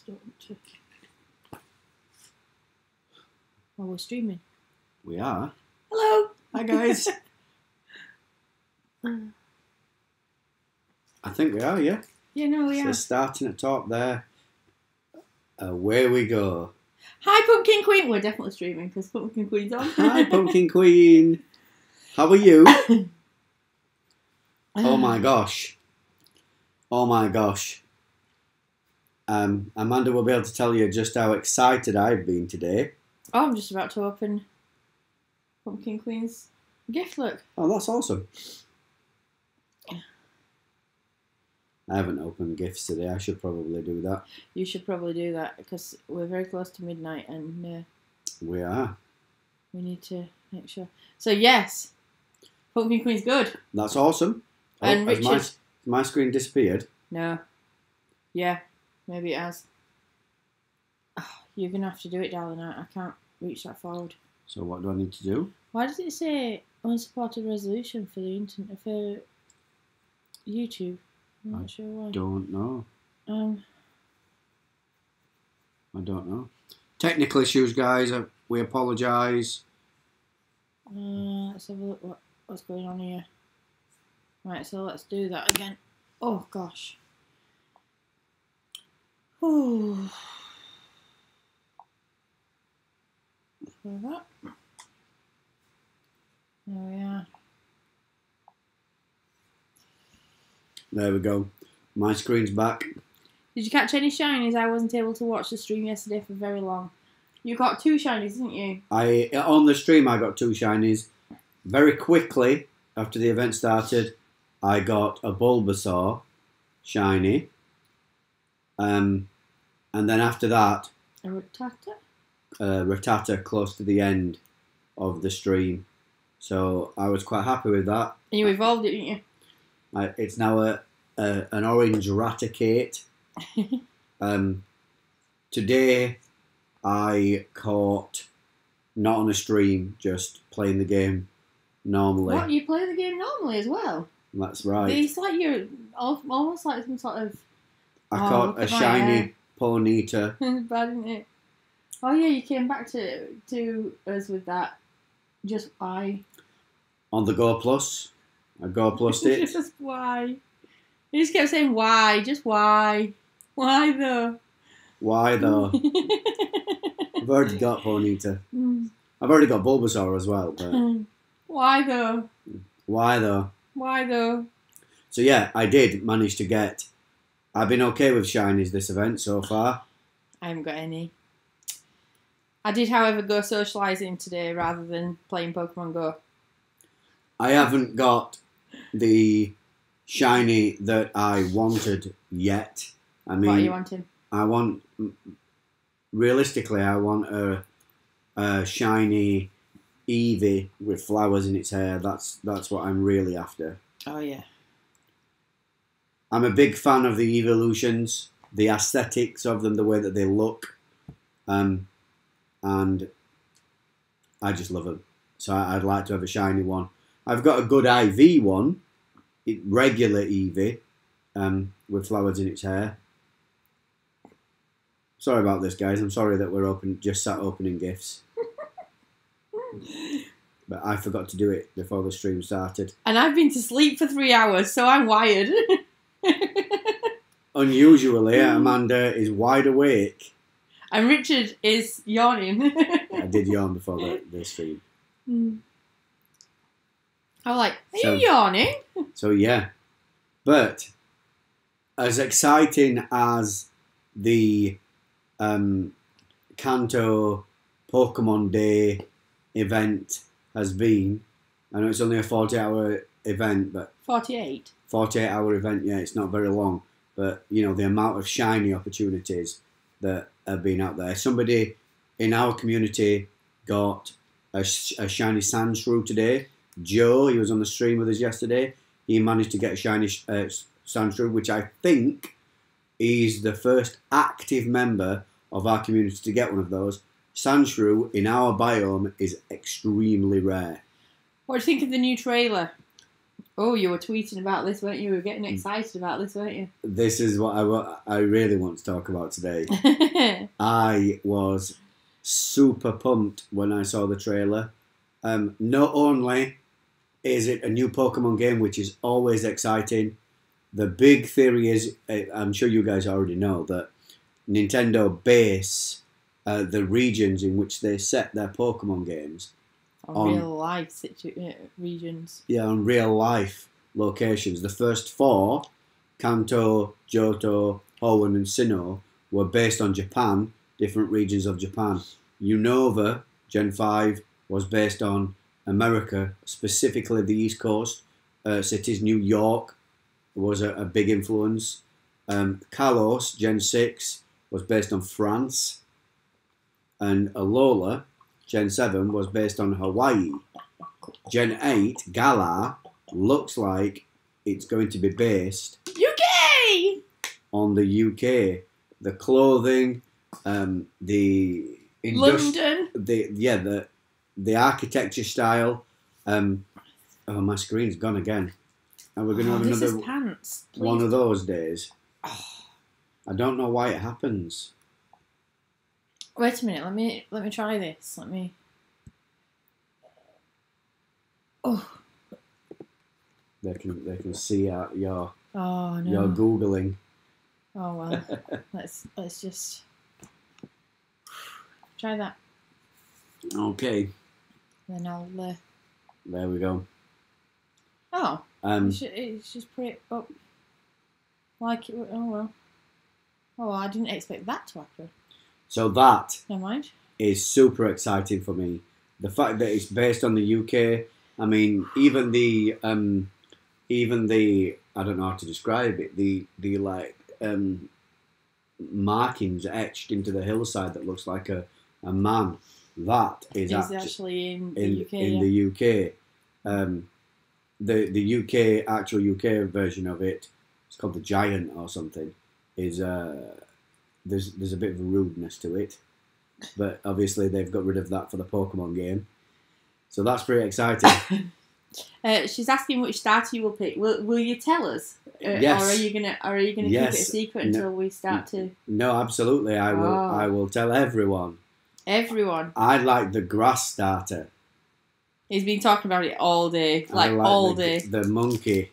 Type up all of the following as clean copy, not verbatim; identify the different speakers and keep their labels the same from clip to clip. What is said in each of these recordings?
Speaker 1: don't. Oh, we're streaming.
Speaker 2: We are.
Speaker 1: Hello.
Speaker 2: Hi, guys. I think we are, yeah.
Speaker 1: Yeah, no, we
Speaker 2: So
Speaker 1: are.
Speaker 2: starting at top there. Away we go.
Speaker 1: Hi, Pumpkin Queen. We're definitely streaming because Pumpkin Queen's on.
Speaker 2: Hi, Pumpkin Queen. How are you? Oh my gosh. Oh my gosh. Amanda will be able to tell you just how excited I've been today.
Speaker 1: Oh, I'm just about to open Pumpkin Queen's gift. Look.
Speaker 2: Oh, that's awesome. I haven't opened gifts today. I should probably do that.
Speaker 1: You should probably do that because we're very close to midnight and
Speaker 2: We are.
Speaker 1: we need to make sure. So, yes, Pumpkin Queen's good.
Speaker 2: That's awesome. Oh,
Speaker 1: And
Speaker 2: has
Speaker 1: Richard.
Speaker 2: my screen disappeared?
Speaker 1: No. Yeah, maybe it has. Oh, you're going to have to do it, darling. I can't reach that forward.
Speaker 2: So what do I need to do?
Speaker 1: Why does it say unsupported resolution for the internet, for YouTube? I'm not sure why.
Speaker 2: Don't know.
Speaker 1: I
Speaker 2: don't know. Technical issues, guys. We apologise.
Speaker 1: let's have a look what's going on here. Right, so let's do that again. Oh, gosh. Ooh. So that. There we are.
Speaker 2: There we go. My screen's back.
Speaker 1: Did you catch any shinies? I wasn't able to watch the stream yesterday for very long. You got 2 shinies, didn't you?
Speaker 2: On the stream, I got 2 shinies. Very quickly, after the event started, I got a Bulbasaur shiny. And then after that,
Speaker 1: A Rattata?
Speaker 2: Rattata close to the end of the stream. So I was quite happy with that.
Speaker 1: And you evolved it, didn't you?
Speaker 2: It's now an orange Raticate. Today I caught, not on a stream, just playing the game normally.
Speaker 1: What? You play the game normally as well?
Speaker 2: That's right.
Speaker 1: It's like you're almost like some sort of...
Speaker 2: I caught a shiny Ponyta.
Speaker 1: It's bad, isn't it? Oh yeah, you came back to us with that. Just why?
Speaker 2: On the Go Plus. I Go Plussed it.
Speaker 1: Just why? You just kept saying why, just why? Why though?
Speaker 2: Why though? I've already got Ponyta. I've already got Bulbasaur as well, but...
Speaker 1: Why though?
Speaker 2: Why though?
Speaker 1: Why though?
Speaker 2: So yeah, I did manage to get... I've been okay with shinies this event so far.
Speaker 1: I haven't got any. I did, however, go socialising today rather than playing Pokemon Go.
Speaker 2: I haven't got the shiny that I wanted yet. I mean,
Speaker 1: What are you wanting?
Speaker 2: I want... Realistically, I want a shiny Eevee with flowers in its hair. That's what I'm really after.
Speaker 1: Oh, yeah.
Speaker 2: I'm a big fan of the evolutions, the aesthetics of them, the way that they look. And I just love them. So I'd like to have a shiny one. I've got a good IV one, regular Eevee, with flowers in its hair. Sorry about this, guys. I'm sorry that we're just sat opening gifts. But I forgot to do it before the stream started.
Speaker 1: And I've been to sleep for 3 hours, so I'm wired.
Speaker 2: Unusually, Amanda is wide awake.
Speaker 1: And Richard is yawning.
Speaker 2: I did yawn before the stream.
Speaker 1: I was like, are you yawning?
Speaker 2: So yeah. But as exciting as the Kanto Pokemon Day event has been, I know it's only a 40-hour event, but
Speaker 1: 48.
Speaker 2: 48-hour event, yeah, it's not very long. But, you know, the amount of shiny opportunities that have been out there. Somebody in our community got a shiny Sandshrew today. Joe, he was on the stream with us yesterday. He managed to get a shiny Sandshrew, which I think is the first active member of our community to get one of those. Sandshrew in our biome is extremely rare.
Speaker 1: What do you think of the new trailer? Oh, you were tweeting about this, weren't you? You were getting excited about this, weren't you?
Speaker 2: This is what I really want to talk about today. I was super pumped when I saw the trailer. Not only is it a new Pokemon game, which is always exciting, the big theory is, I'm sure you guys already know, that Nintendo base the regions in which they set their Pokemon games
Speaker 1: on real life regions.
Speaker 2: Yeah, on real life locations. The first 4, Kanto, Johto, Hoenn, and Sinnoh, were based on Japan, different regions of Japan. Unova, Gen 5, was based on America, specifically the East Coast. Cities, New York was a big influence. Kalos, Gen 6, was based on France. And Alola, Gen 7, was based on Hawaii. Gen 8, Galar, looks like it's going to be based
Speaker 1: UK!
Speaker 2: On the UK. The clothing, the
Speaker 1: London.
Speaker 2: The architecture style. Oh, my screen's gone again. And we're going to have another
Speaker 1: pants,
Speaker 2: one of those days. I don't know why it happens.
Speaker 1: Wait a minute. Let me try this. Oh.
Speaker 2: They can see your
Speaker 1: Oh no.
Speaker 2: Your googling.
Speaker 1: Oh well. let's just try that.
Speaker 2: Okay.
Speaker 1: Then I'll.
Speaker 2: There we go.
Speaker 1: Oh. It's just put it up. Like it. Oh well. Oh, I didn't expect that to happen.
Speaker 2: So that
Speaker 1: Never mind.
Speaker 2: Is super exciting for me. The fact that it's based on the UK. I mean, even the I don't know how to describe it. The markings etched into the hillside that looks like a man. That is
Speaker 1: actually in the UK.
Speaker 2: In the UK, the UK actual UK version of it. It's called the Giant or something. Is there's a bit of a rudeness to it, but obviously they've got rid of that for the Pokemon game, so that's pretty exciting.
Speaker 1: She's asking which starter you will pick. Will you tell us,
Speaker 2: yes.
Speaker 1: Or are you gonna keep it a secret until we start to?
Speaker 2: No, absolutely. I will. I will tell everyone.
Speaker 1: Everyone.
Speaker 2: I like the grass starter.
Speaker 1: He's been talking about it all day, all day.
Speaker 2: The monkey.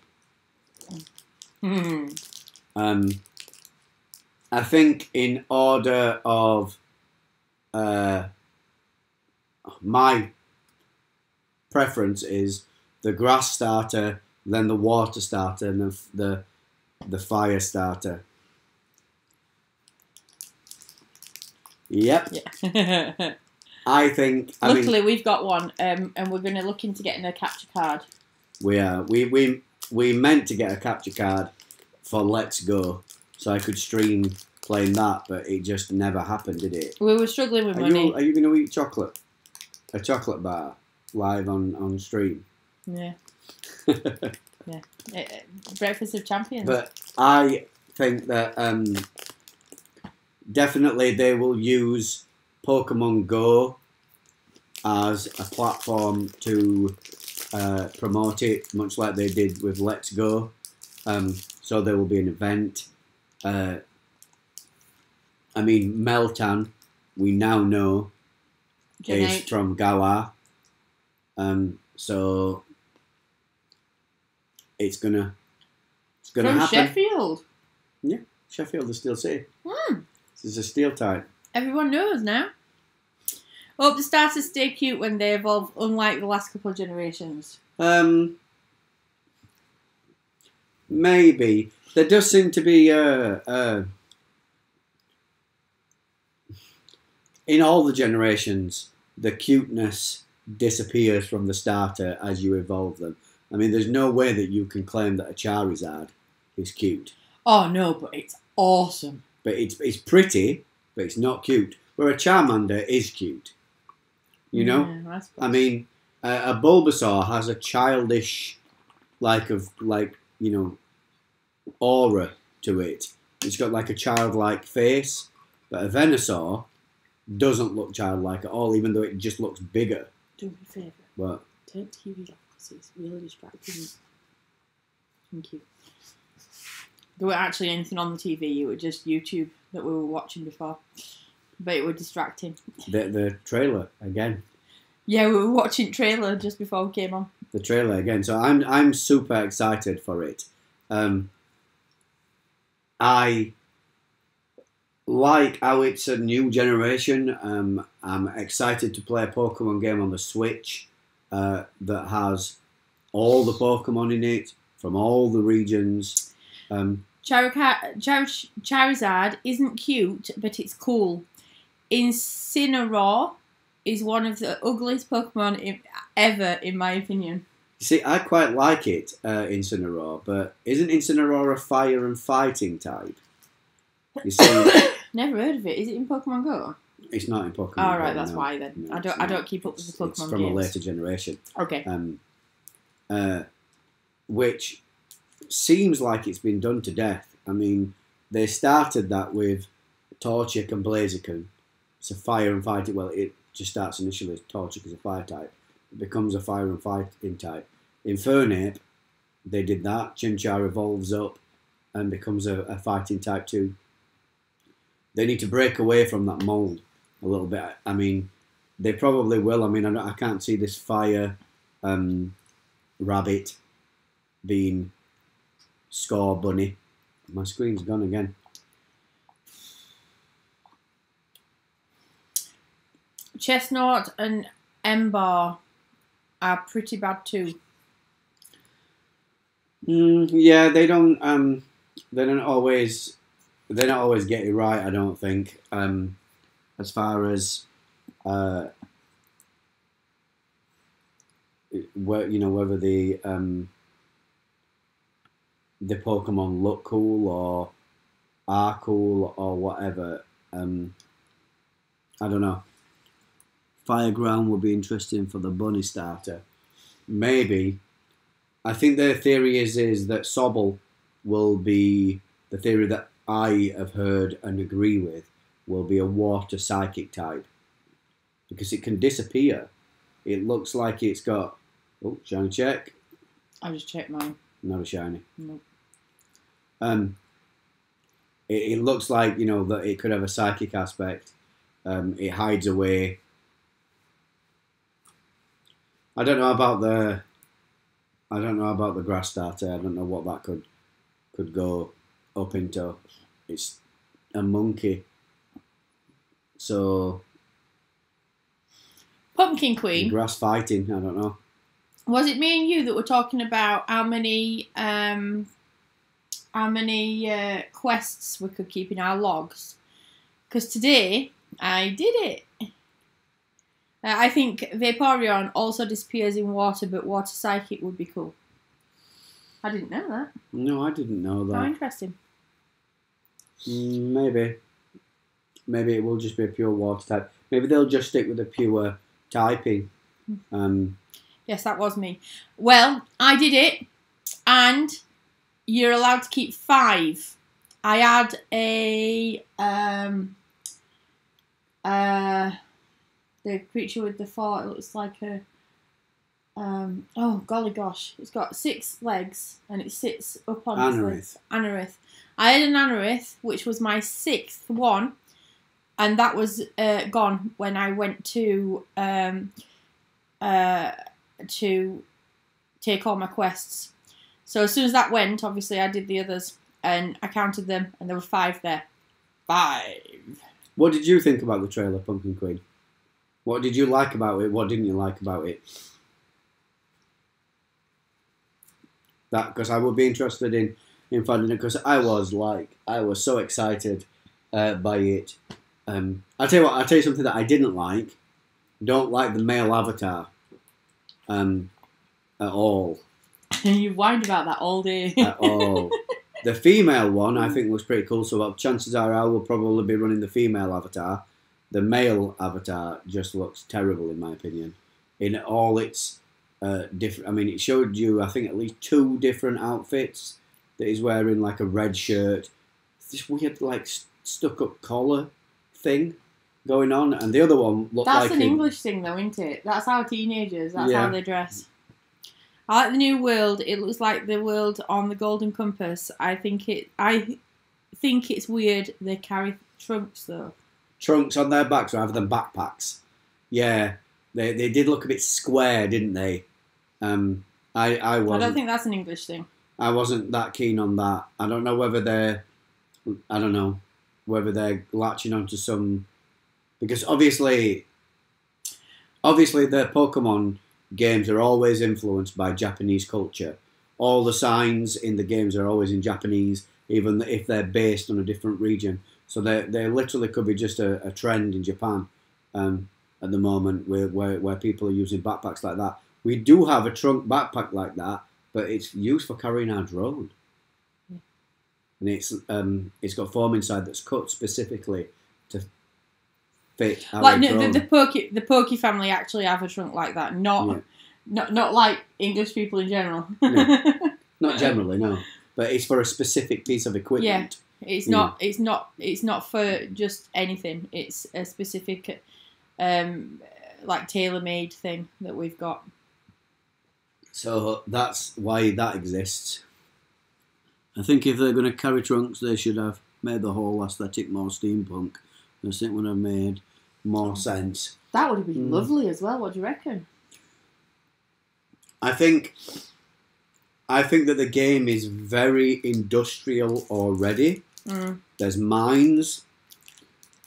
Speaker 2: I think in order of my preference is the grass starter, then the water starter, and then the fire starter. Yep.
Speaker 1: Yeah.
Speaker 2: I think.
Speaker 1: Luckily, we've got one, and we're going to look into getting a capture card.
Speaker 2: We are. We meant to get a capture card for Let's Go, so I could stream playing that, but it just never happened, did it?
Speaker 1: We were struggling with money.
Speaker 2: Are you going to eat chocolate? A chocolate bar live on stream?
Speaker 1: Yeah. Yeah. Breakfast of Champions.
Speaker 2: But I think that definitely they will use Pokemon Go as a platform to promote it, much like they did with Let's Go. So there will be an event. I mean, Meltan, we now know, is from Galar. So it's gonna happen.
Speaker 1: Sheffield.
Speaker 2: Yeah, Sheffield is still safe. This is a steel type.
Speaker 1: Everyone knows now. Hope the starters stay cute when they evolve, unlike the last couple of generations.
Speaker 2: Maybe. There does seem to be in all the generations, the cuteness disappears from the starter as you evolve them. I mean, there's no way that you can claim that a Charizard is cute.
Speaker 1: Oh no, but it's awesome.
Speaker 2: But it's pretty, but it's not cute. Where a Charmander is cute. You know?
Speaker 1: Yeah,
Speaker 2: I mean, a Bulbasaur has a childish, aura to it. It's got like a childlike face. But a Venusaur doesn't look childlike at all, even though it just looks bigger.
Speaker 1: Do me a favour.
Speaker 2: What?
Speaker 1: Turn TV off because it's really distracting. Thank you. There weren't actually anything on the TV. It was just YouTube that we were watching before. But it was distracting.
Speaker 2: The trailer again.
Speaker 1: Yeah, we were watching trailer just before we came on.
Speaker 2: The trailer again. So I'm super excited for it. I like how it's a new generation. I'm excited to play a Pokemon game on the Switch that has all the Pokemon in it from all the regions.
Speaker 1: Charizard isn't cute, but it's cool. Incineroar is one of the ugliest Pokemon ever, in my opinion.
Speaker 2: See, I quite like it, Incineroar, but isn't Incineroar a fire and fighting type? You see,
Speaker 1: never heard of it. Is it in Pokemon Go?
Speaker 2: It's not in Pokemon Go.
Speaker 1: Oh, right, that's why then. No, I don't keep up with the Pokemon
Speaker 2: It's from
Speaker 1: games.
Speaker 2: a later generation.
Speaker 1: Okay.
Speaker 2: Which seems like it's been done to death. I mean, they started that with Torchic and Blaziken. It's a fire and fighting. Well, it just starts initially as Torchic as a fire type. It becomes a fire and fighting type. Infernape, they did that. Chimchar evolves up and becomes a fighting type too. They need to break away from that mould a little bit. I mean, they probably will. I mean, I can't see this fire rabbit being Score Bunny. My screen's gone again.
Speaker 1: Chestnut and Ember are pretty bad too.
Speaker 2: Yeah, they don't always get it right. I don't think. As far as whether the Pokemon look cool or are cool or whatever. I don't know. Fireground would be interesting for the bunny starter. Maybe. I think their theory is that Sobble will be the theory that I have heard and agree with, will be a water psychic type. Because it can disappear. It looks like it's got... Oh, shiny check.
Speaker 1: I just checked mine.
Speaker 2: Not a shiny.
Speaker 1: Nope.
Speaker 2: It looks like, that it could have a psychic aspect. It hides away. I don't know about the grass starter. I don't know what that could go up into. It's a monkey. So
Speaker 1: Pumpkin Queen.
Speaker 2: Grass fighting, I don't know.
Speaker 1: Was it me and you that were talking about how many quests we could keep in our logs? Because today I did it. I think Vaporeon also disappears in water, but water psychic would be cool. I didn't know that.
Speaker 2: No, I didn't know that.
Speaker 1: How interesting.
Speaker 2: Maybe it will just be a pure water type. Maybe they'll just stick with a pure typing.
Speaker 1: Yes, that was me. Well, I did it, and you're allowed to keep 5. I had the creature with the 4. It looks like a oh golly gosh! It's got 6 legs and it sits up on its legs. Anorith. I had an Anorith, which was my 6th one, and that was gone when I went to take all my quests. So as soon as that went, obviously I did the others, and I counted them, and there were 5 there. 5.
Speaker 2: What did you think about the trailer, Pumpkin Queen? What did you like about it? What didn't you like about it? That, because I would be interested in finding it, because I was so excited by it. I'll tell you something that I didn't like. Don't like the male avatar at all.
Speaker 1: You whined about that all day.
Speaker 2: At all. The female one I think looks pretty cool, so chances are I will probably be running the female avatar. The male avatar just looks terrible in my opinion. In all its different... I mean, it showed you, I think, at least 2 different outfits that he's wearing, like a red shirt. This weird, like, stuck-up collar thing going on, and the other one looked like...
Speaker 1: That's an English thing, though, isn't it? That's how teenagers, that's how they dress. I like the new world. It looks like the world on the Golden Compass. I think it's weird they carry trunks though.
Speaker 2: Trunks on their backs rather than backpacks. Yeah, they did look a bit square, didn't they? I
Speaker 1: don't think that's an English thing.
Speaker 2: I wasn't that keen on that. I don't know whether they're latching onto some, because obviously the Pokemon games are always influenced by Japanese culture. All the signs in the games are always in Japanese, even if they're based on a different region. So they literally could be just a trend in Japan at the moment where people are using backpacks like that. We do have a trunk backpack like that, but it's used for carrying our drone. And it's got foam inside that's cut specifically to fit our drone.
Speaker 1: The Poke family actually have a trunk like that, not like English people in general.
Speaker 2: No, not generally, no. But it's for a specific piece of equipment.
Speaker 1: Yeah, it's not for just anything. It's a specific like tailor-made thing that we've got.
Speaker 2: So that's why that exists. I think if they're going to carry trunks, they should have made the whole aesthetic more steampunk. I think it would have made more sense.
Speaker 1: That would have been lovely as well. What do you reckon?
Speaker 2: I think that the game is very industrial already. There's mines.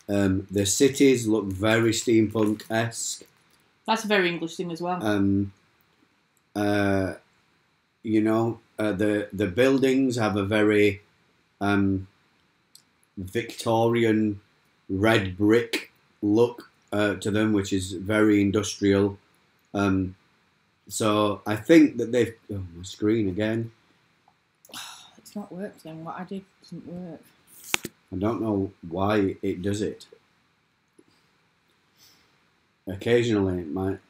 Speaker 2: The cities look very steampunk-esque. That's
Speaker 1: a very English thing as well.
Speaker 2: The buildings have a very Victorian red brick look to them, which is very industrial. So I think that they've... Oh, my screen again.
Speaker 1: It's not working. What I did doesn't work.
Speaker 2: I don't know why it does it. Occasionally,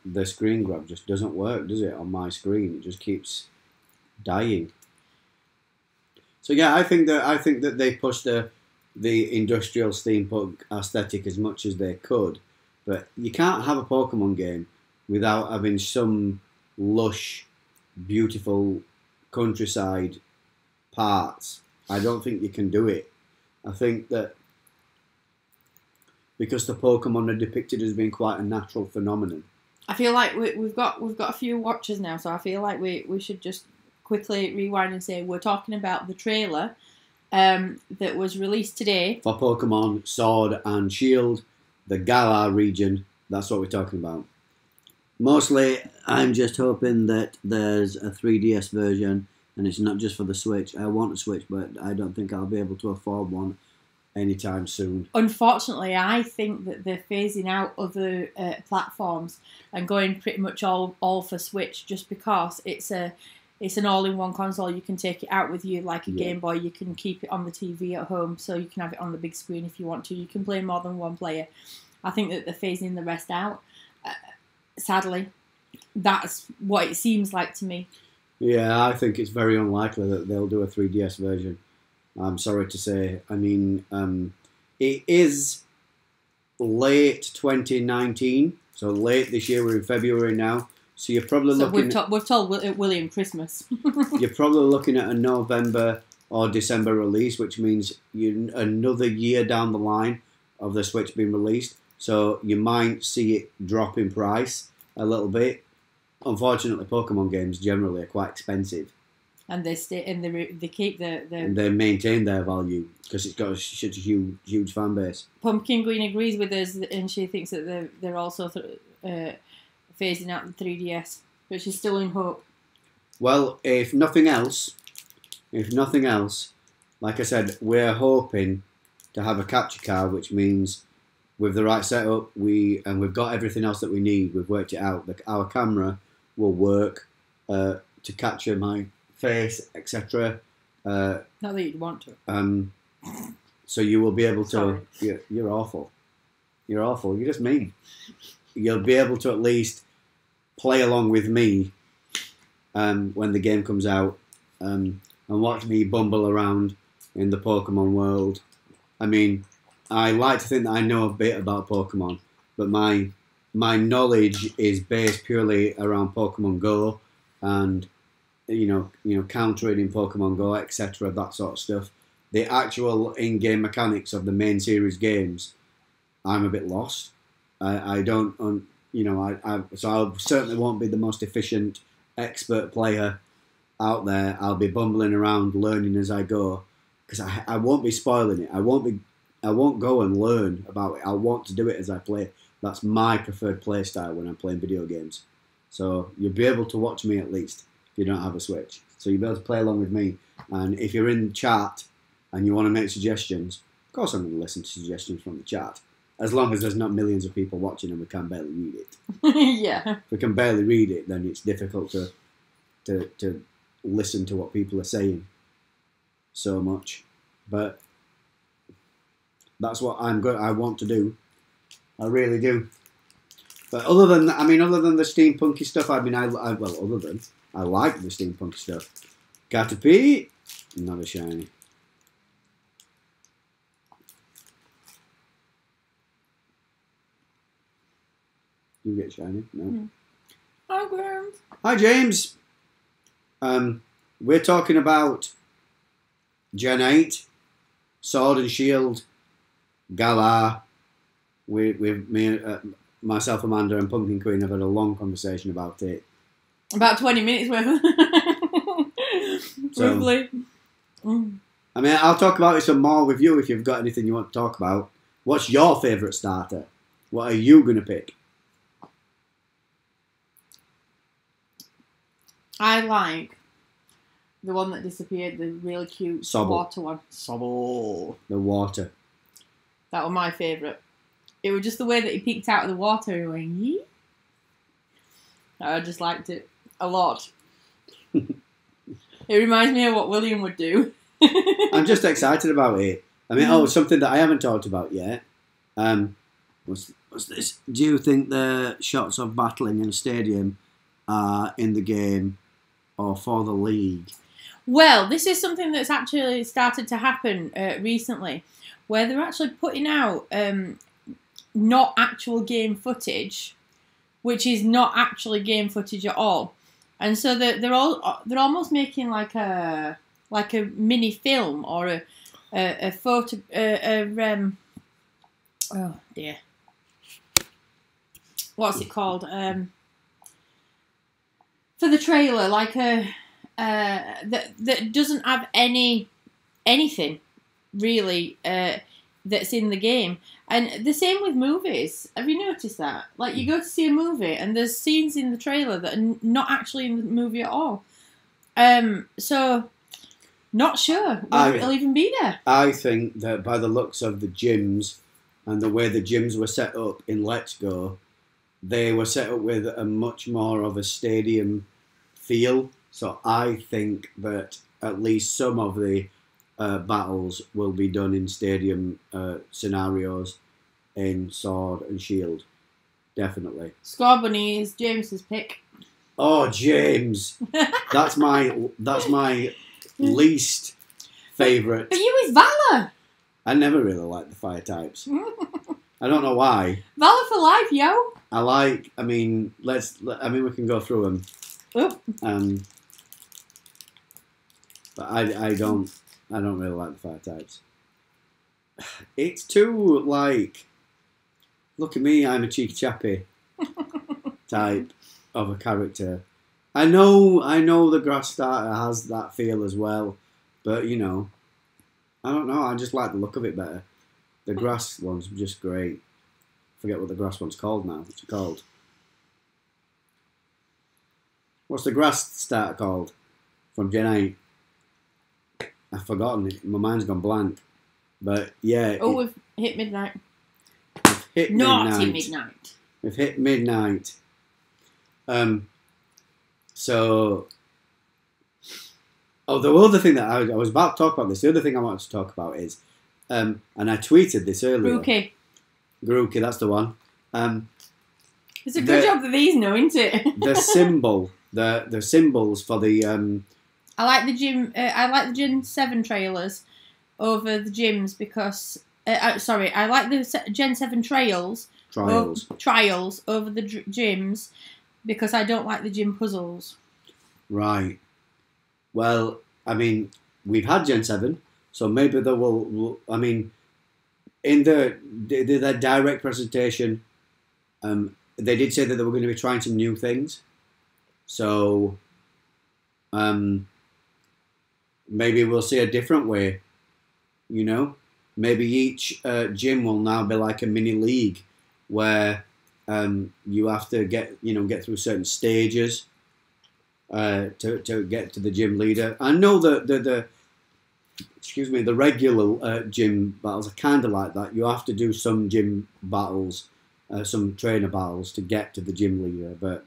Speaker 2: the screen grab just doesn't work, does it, on my screen? It just keeps dying. So yeah, I think that they pushed the industrial steampunk aesthetic as much as they could, but you can't have a Pokemon game without having some lush, beautiful countryside parts. I don't think you can do it. I think that because the Pokemon are depicted as being quite a natural phenomenon.
Speaker 1: I feel like we've got a few watchers now, so I feel like we should just quickly rewind and say we're talking about the trailer that was released today
Speaker 2: for Pokemon Sword and Shield, the Galar region. That's what we're talking about. Mostly, I'm just hoping that there's a 3DS version, and it's not just for the Switch. I want a Switch, but I don't think I'll be able to afford one anytime soon.
Speaker 1: Unfortunately, I think that they're phasing out other platforms and going pretty much all for Switch, just because it's an all-in-one console. You can take it out with you like a Game Boy. You can keep it on the TV at home, so you can have it on the big screen if you want to. You can play more than one player. I think that they're phasing the rest out. Sadly, that's what it seems like to me.
Speaker 2: Yeah, I think it's very unlikely that they'll do a 3DS version. I'm sorry to say. I mean, it is late 2019, so late this year. We're in February now, so you're probably looking.
Speaker 1: We've told William Christmas.
Speaker 2: You're probably looking at a November or December release, which means another year down the line of the Switch being released. So you might see it drop in price a little bit. Unfortunately, Pokemon games generally are quite expensive.
Speaker 1: And they stay and they keep
Speaker 2: and they maintain their value because it's got such a huge fan base.
Speaker 1: Pumpkin Green agrees with us, and she thinks that they're also phasing out the 3DS, but she's still in hope.
Speaker 2: Well, if nothing else, like I said, we're hoping to have a capture card, which means with the right setup, we've got everything else that we need. We've worked it out. Our camera will work to capture my face, etc.
Speaker 1: Not that you'd want
Speaker 2: to. So you will be able to.
Speaker 1: Sorry.
Speaker 2: You're awful. You're awful. You're just mean. You'll be able to at least play along with me when the game comes out and watch me bumble around in the Pokemon world. I mean, I like to think that I know a bit about Pokemon, but my knowledge is based purely around Pokemon Go and countering in Pokemon Go, etc., that sort of stuff. The actual in-game mechanics of the main series games, I'm a bit lost. I don't, so I certainly won't be the most efficient expert player out there. I'll be bumbling around, learning as I go, because I won't be spoiling it. I won't go and learn about it. I want to do it as I play. That's my preferred play style when I'm playing video games. So you'll be able to watch me at least if you don't have a Switch. So you'll be able to play along with me. And if you're in chat and you want to make suggestions, of course I'm going to listen to suggestions from the chat. As long as there's not millions of people watching and we can barely read it.
Speaker 1: Yeah.
Speaker 2: If we can barely read it, then it's difficult to listen to what people are saying so much. But that's what I want to do. I really do. But other than the steampunky stuff, I like the steampunky stuff. Caterpie, not a shiny. You get shiny? No.
Speaker 1: Hi, Grams.
Speaker 2: Hi, James. We're talking about Gen 8, Sword and Shield, Galar. Myself, Amanda, and Pumpkin Queen have had a long conversation about it.
Speaker 1: About 20 minutes worth. Roughly.
Speaker 2: I mean, I'll talk about it some more with you if you've got anything you want to talk about. What's your favourite starter? What are you going to pick?
Speaker 1: I like the one that disappeared, the really cute
Speaker 2: Sobble.
Speaker 1: water one. Sobble.
Speaker 2: The water.
Speaker 1: That was my favourite. It was just the way that he peeked out of the water and went, yee. I just liked it a lot. It reminds me of what William would do.
Speaker 2: I'm just excited about it. I mean, something that I haven't talked about yet. What's this? Do you think the shots of battling in a stadium are in the game or for the league?
Speaker 1: Well, this is something that's actually started to happen recently, where they're actually putting out not actual game footage, which is not actually game footage at all, and so they're almost making like a mini film or a photo oh dear, what's it called for the trailer, like that doesn't have anything really that's in the game. And the same with movies. Have you noticed that? Like, you go to see a movie and there's scenes in the trailer that are not actually in the movie at all. So, not sure whether it'll even be there.
Speaker 2: I think that by the looks of the gyms and the way the gyms were set up in Let's Go, they were set up with a much more of a stadium feel. So I think that at least some of the battles will be done in stadium scenarios in Sword and Shield. Definitely.
Speaker 1: Score Bunny is James's pick.
Speaker 2: Oh, James. That's my least favourite.
Speaker 1: But you is Valor.
Speaker 2: I never really liked the fire types. I don't know why.
Speaker 1: Valor for life, yo.
Speaker 2: We can go through them.
Speaker 1: Oh.
Speaker 2: But I don't really like the fire types. It's too like, look at me, I'm a cheeky chappy type of a character. I know the grass starter has that feel as well, but I don't know. I just like the look of it better. The grass one's just great. Forget what the grass one's called now. What's it called? What's the grass starter called from Gen 8? I've forgotten it. My mind's gone blank. But yeah.
Speaker 1: Oh, we've hit midnight.
Speaker 2: We've hit
Speaker 1: Naughty
Speaker 2: midnight.
Speaker 1: midnight.
Speaker 2: We've hit midnight. So. Oh, the other thing that I was about to talk about this. The other thing I wanted to talk about is, and I tweeted this earlier. Grookey, that's the one.
Speaker 1: It's a good job that these know, isn't it?
Speaker 2: The symbol, the symbols for the.
Speaker 1: I like the gym. I like the Gen 7 trailers over the gyms because. I like the Gen 7 trials over the gyms because I don't like the gym puzzles.
Speaker 2: Right. Well, I mean, we've had Gen 7, so maybe they will. I mean, in their direct presentation, they did say that they were going to be trying some new things. So, maybe we'll see a different way. You know, maybe each gym will now be like a mini league where you have to get through certain stages to get to the gym leader. I know that the regular gym battles are kind of like that. You have to do some gym battles, some trainer battles to get to the gym leader. But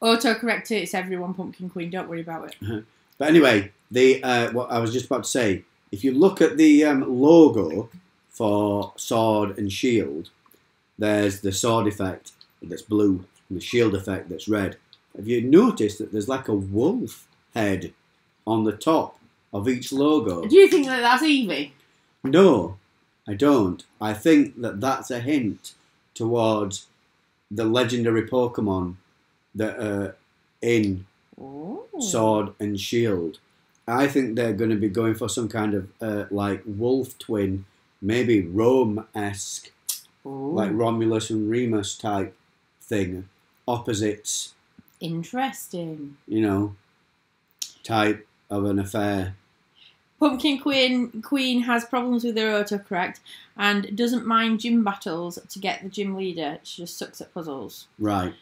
Speaker 1: autocorrect it. It's everyone Pumpkin Queen. Don't worry about it.
Speaker 2: But anyway, what I was just about to say. If you look at the logo for Sword and Shield, there's the sword effect that's blue and the shield effect that's red. Have you noticed that there's like a wolf head on the top of each logo?
Speaker 1: Do you think that that's Eevee?
Speaker 2: No, I don't. I think that that's a hint towards the legendary Pokemon that are in Sword and Shield. I think they're going to be going for some kind of like wolf twin, maybe Rome-esque, like Romulus and Remus type thing, opposites.
Speaker 1: Interesting.
Speaker 2: You know, type of an affair.
Speaker 1: Pumpkin Queen has problems with her autocorrect and doesn't mind gym battles to get the gym leader. She just sucks at puzzles.
Speaker 2: Right.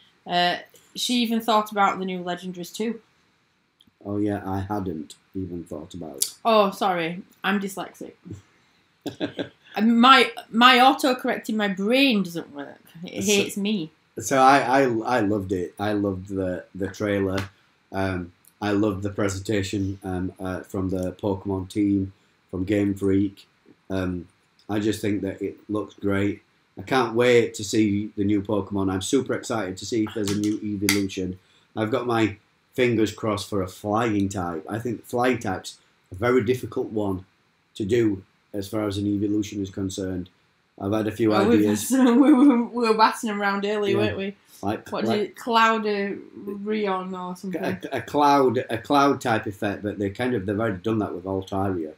Speaker 1: She even thought about the new Legendaries too.
Speaker 2: Oh yeah, I hadn't even thought about it.
Speaker 1: Oh, sorry, I'm dyslexic. my autocorrect in my brain doesn't work. It hates me. So
Speaker 2: I loved it. I loved the trailer. I loved the presentation from the Pokemon team, from Game Freak. I just think that it looks great. I can't wait to see the new Pokemon. I'm super excited to see if there's a new evolution. I've got my fingers crossed for a flying type. I think flying type's a very difficult one to do as far as an evolution is concerned. I've had a few ideas.
Speaker 1: We were batting around earlier, weren't we? What is it? Galar Region or something?
Speaker 2: A cloud type effect, but they've already done that with Altaria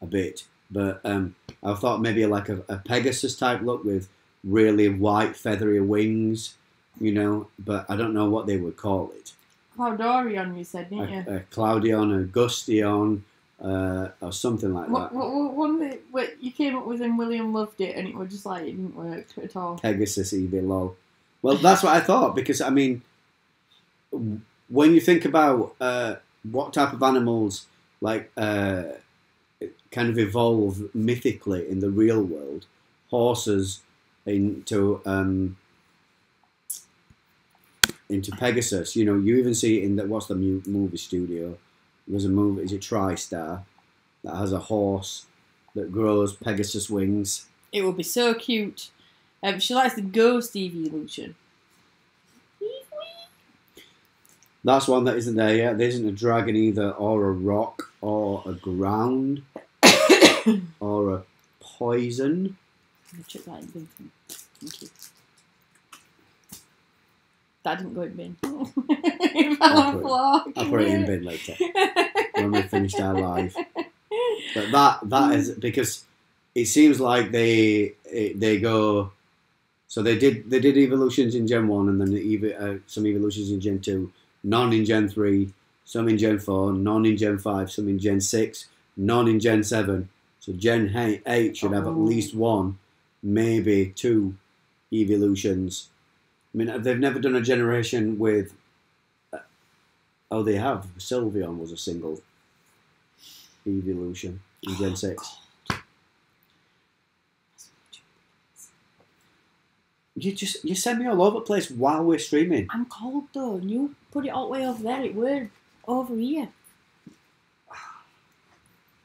Speaker 2: a bit. But I thought maybe like a Pegasus type look with really white feathery wings, but I don't know what they would call it.
Speaker 1: Cloudorion, you said, didn't you?
Speaker 2: A Cloudion, a Gustion, or something like that.
Speaker 1: One that you came up with and William loved it, and it was just like, it didn't work at all.
Speaker 2: Pegasus Eevee, lol. Well, that's what I thought, because, I mean, when you think about what type of animals, like, kind of evolve mythically in the real world, horses into Pegasus, you even see it in what's the movie studio? There's a movie, is it TriStar, that has a horse that grows Pegasus wings.
Speaker 1: It would be so cute. She likes the ghost evolution.
Speaker 2: That's one that isn't there yet. There isn't a dragon either, or a rock, or a ground, or a poison.
Speaker 1: I'll check that in bin. Thank you. That didn't go in bin.
Speaker 2: I'll put it in bin later when we've finished our live. But that is because it seems like they go. So they did evolutions in Gen 1 and then some evolutions in Gen 2, none in Gen 3, some in Gen 4, none in Gen 5, some in Gen 6, none in Gen 7. So Gen 8 should have at least one, maybe two evolutions. I mean, they've never done a generation with... Oh, they have. Sylveon was a single evolution in Gen 6. You send me all over the place while we're streaming.
Speaker 1: I'm cold though, and you put it all the way over there. It were over here.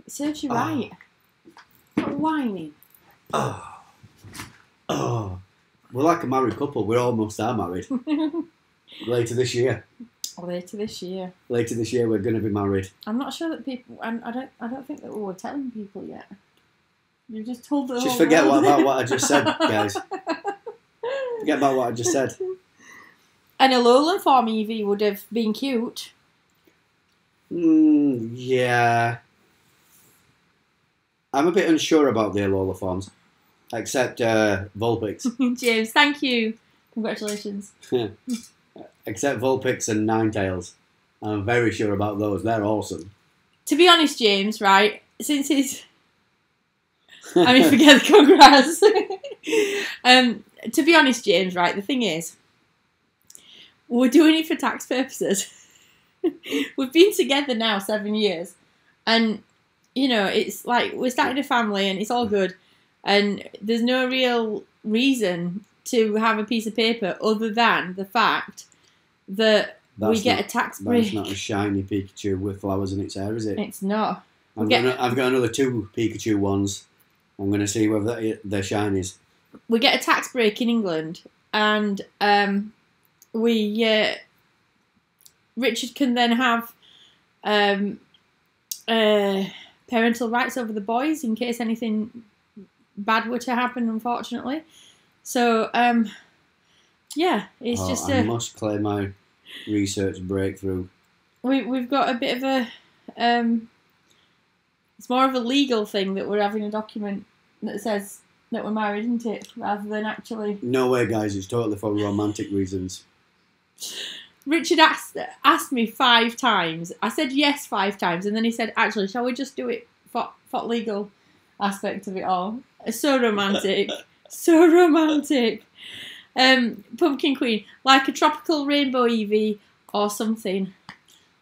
Speaker 1: It serves you right. Stop whining.
Speaker 2: Oh. We're like a married couple. We almost are married. Later this year.
Speaker 1: Later this year,
Speaker 2: we're going to be married.
Speaker 1: I'm not sure that people. I don't think that we were telling people yet. You just told the
Speaker 2: Just forget about what I just said, guys. Forget about what I just said.
Speaker 1: An Alolan form Eevee would have been cute.
Speaker 2: Yeah. I'm a bit unsure about the Alola forms, except Vulpix.
Speaker 1: James, thank you. Congratulations.
Speaker 2: Except Vulpix and Ninetales. I'm very sure about those. They're awesome.
Speaker 1: To be honest, James, right, since it's... I mean, forget the congrats. To be honest, James, right, the thing is, we're doing it for tax purposes. We've been together now 7 years. And, you know, it's like we're starting a family and it's all good. And there's no real reason to have a piece of paper other than the fact that we get a tax break.
Speaker 2: That's not a shiny Pikachu with flowers in its hair, is it?
Speaker 1: It's not.
Speaker 2: I've got another 2 Pikachu ones. I'm going to see whether they're shinies.
Speaker 1: We get a tax break in England, and Richard can then have parental rights over the boys in case anything bad were to happen, unfortunately. So, yeah, it's just
Speaker 2: I must claim my research breakthrough.
Speaker 1: We've got a bit of a... it's more of a legal thing that we're having a document that says that we're married, isn't it? Rather than actually...
Speaker 2: No way, guys. It's totally for romantic reasons.
Speaker 1: Richard asked me 5 times. I said yes 5 times, and then he said, actually, shall we just do it for legal aspect of it all? It's so romantic. So romantic. Pumpkin Queen, like a tropical rainbow Eevee or something.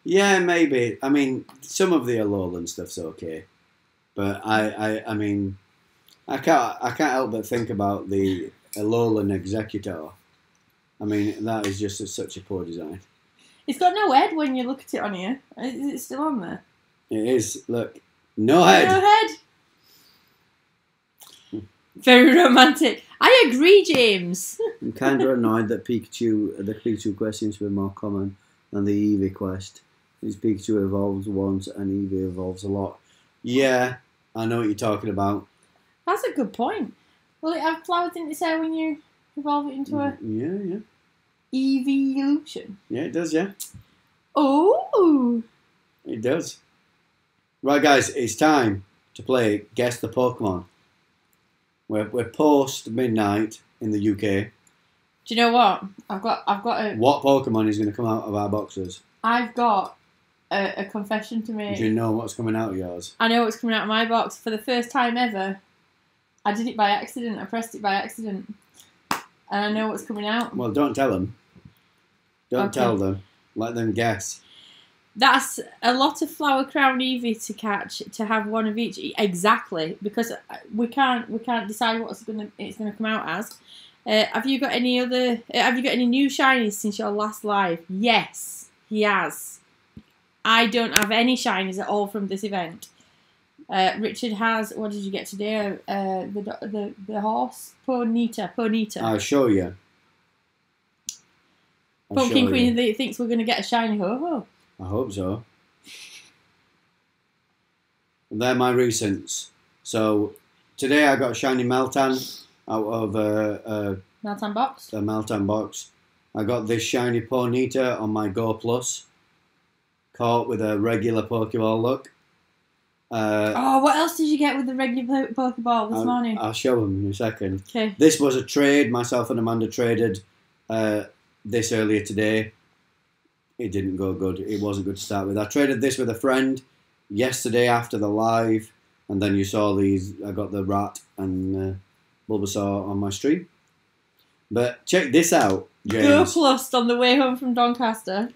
Speaker 2: Yeah, maybe. I mean, some of the Alolan stuff's okay, but I mean, I can't help but think about the Alolan Executor. I mean, that is just such a poor design.
Speaker 1: It's got no head when you look at it on here. Is it still on there?
Speaker 2: It is. Look, no head.
Speaker 1: No head. Very romantic. I agree, James.
Speaker 2: I'm kind of annoyed that the Pikachu quest seems to be more common than the Eevee quest. This Pikachu evolves once and Eevee evolves a lot. Yeah, I know what you're talking about.
Speaker 1: That's a good point. Will it have flowers, didn't it say, when you evolve it into a...
Speaker 2: Yeah.
Speaker 1: Evolution?
Speaker 2: Yeah, it does, yeah.
Speaker 1: Oh!
Speaker 2: It does. Right, guys, it's time to play Guess the Pokemon. We're post midnight in the UK.
Speaker 1: Do you know what? I've got a...
Speaker 2: What Pokemon is going to come out of our boxes?
Speaker 1: I've got a confession to make.
Speaker 2: Do you know what's coming out of yours?
Speaker 1: I know what's coming out of my box. For the first time ever, I did it by accident. I pressed it by accident. And I know what's coming out.
Speaker 2: Well, don't tell them. Don't tell them. Let them guess.
Speaker 1: That's a lot of Flower Crown Eevee to catch, to have one of each. Exactly, because we can't decide what's it's gonna come out as. Have you got any new shinies since your last live? Yes, he has. I don't have any shinies at all from this event. Richard has. What did you get today? The horse Ponyta.
Speaker 2: I'll show you.
Speaker 1: Pumpkin Queen thinks we're gonna get a shiny ho-ho.
Speaker 2: I hope so. They're my recents. So today I got a shiny Meltan out of
Speaker 1: Meltan box.
Speaker 2: The Meltan box. I got this shiny Ponyta on my Go Plus. Caught with a regular Pokeball look.
Speaker 1: What else did you get with the regular Pokeball this morning?
Speaker 2: I'll show them in a second.
Speaker 1: Okay.
Speaker 2: This was a trade. Myself and Amanda traded this earlier today. It didn't go good. It wasn't good to start with. I traded this with a friend yesterday after the live, and then you saw these. I got the rat and Bulbasaur on my stream. But check this out, James.
Speaker 1: Go Plus on the way home from Doncaster.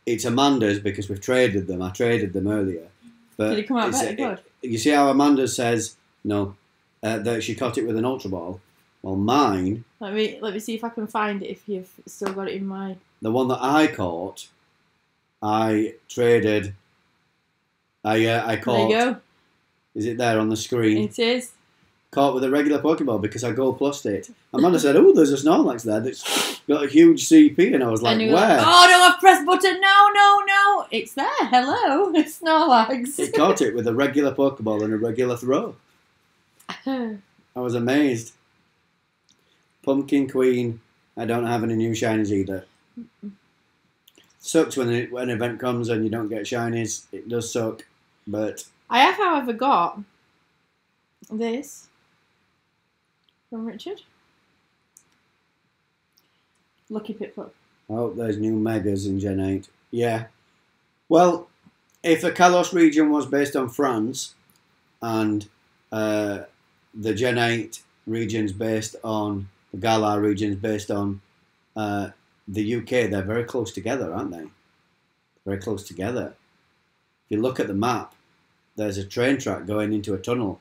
Speaker 2: It's Amanda's because we've traded them. I traded them earlier. But
Speaker 1: did it come out better? Good.
Speaker 2: You see how Amanda says no, that she caught it with an Ultra Ball. Well, mine.
Speaker 1: Let me see if I can find it. If you've still got it in mind.
Speaker 2: The one that I caught, I traded. I caught.
Speaker 1: There you go.
Speaker 2: Is it there on the screen?
Speaker 1: It is.
Speaker 2: Caught with a regular Pokeball because I Go Plussed it. Amanda said, "Oh, there's a Snorlax there that's got a huge CP," and I was like, "Where?"
Speaker 1: Oh no! I've pressed button. No! It's there. Hello, it's Snorlax.
Speaker 2: It caught it with a regular Pokeball and a regular throw. I was amazed. Pumpkin Queen I don't have any new shinies either. Sucks when an event comes and you don't get shinies. It does suck, but
Speaker 1: I have, however, got this from Richard. Lucky Piplup.
Speaker 2: oh, there's new megas in Gen 8. Yeah. Well, if the Galar region was based on France and the Gen 8 region's based on the Galar region's based on the UK, they're very close together, aren't they? Very close together. If you look at the map, there's a train track going into a tunnel.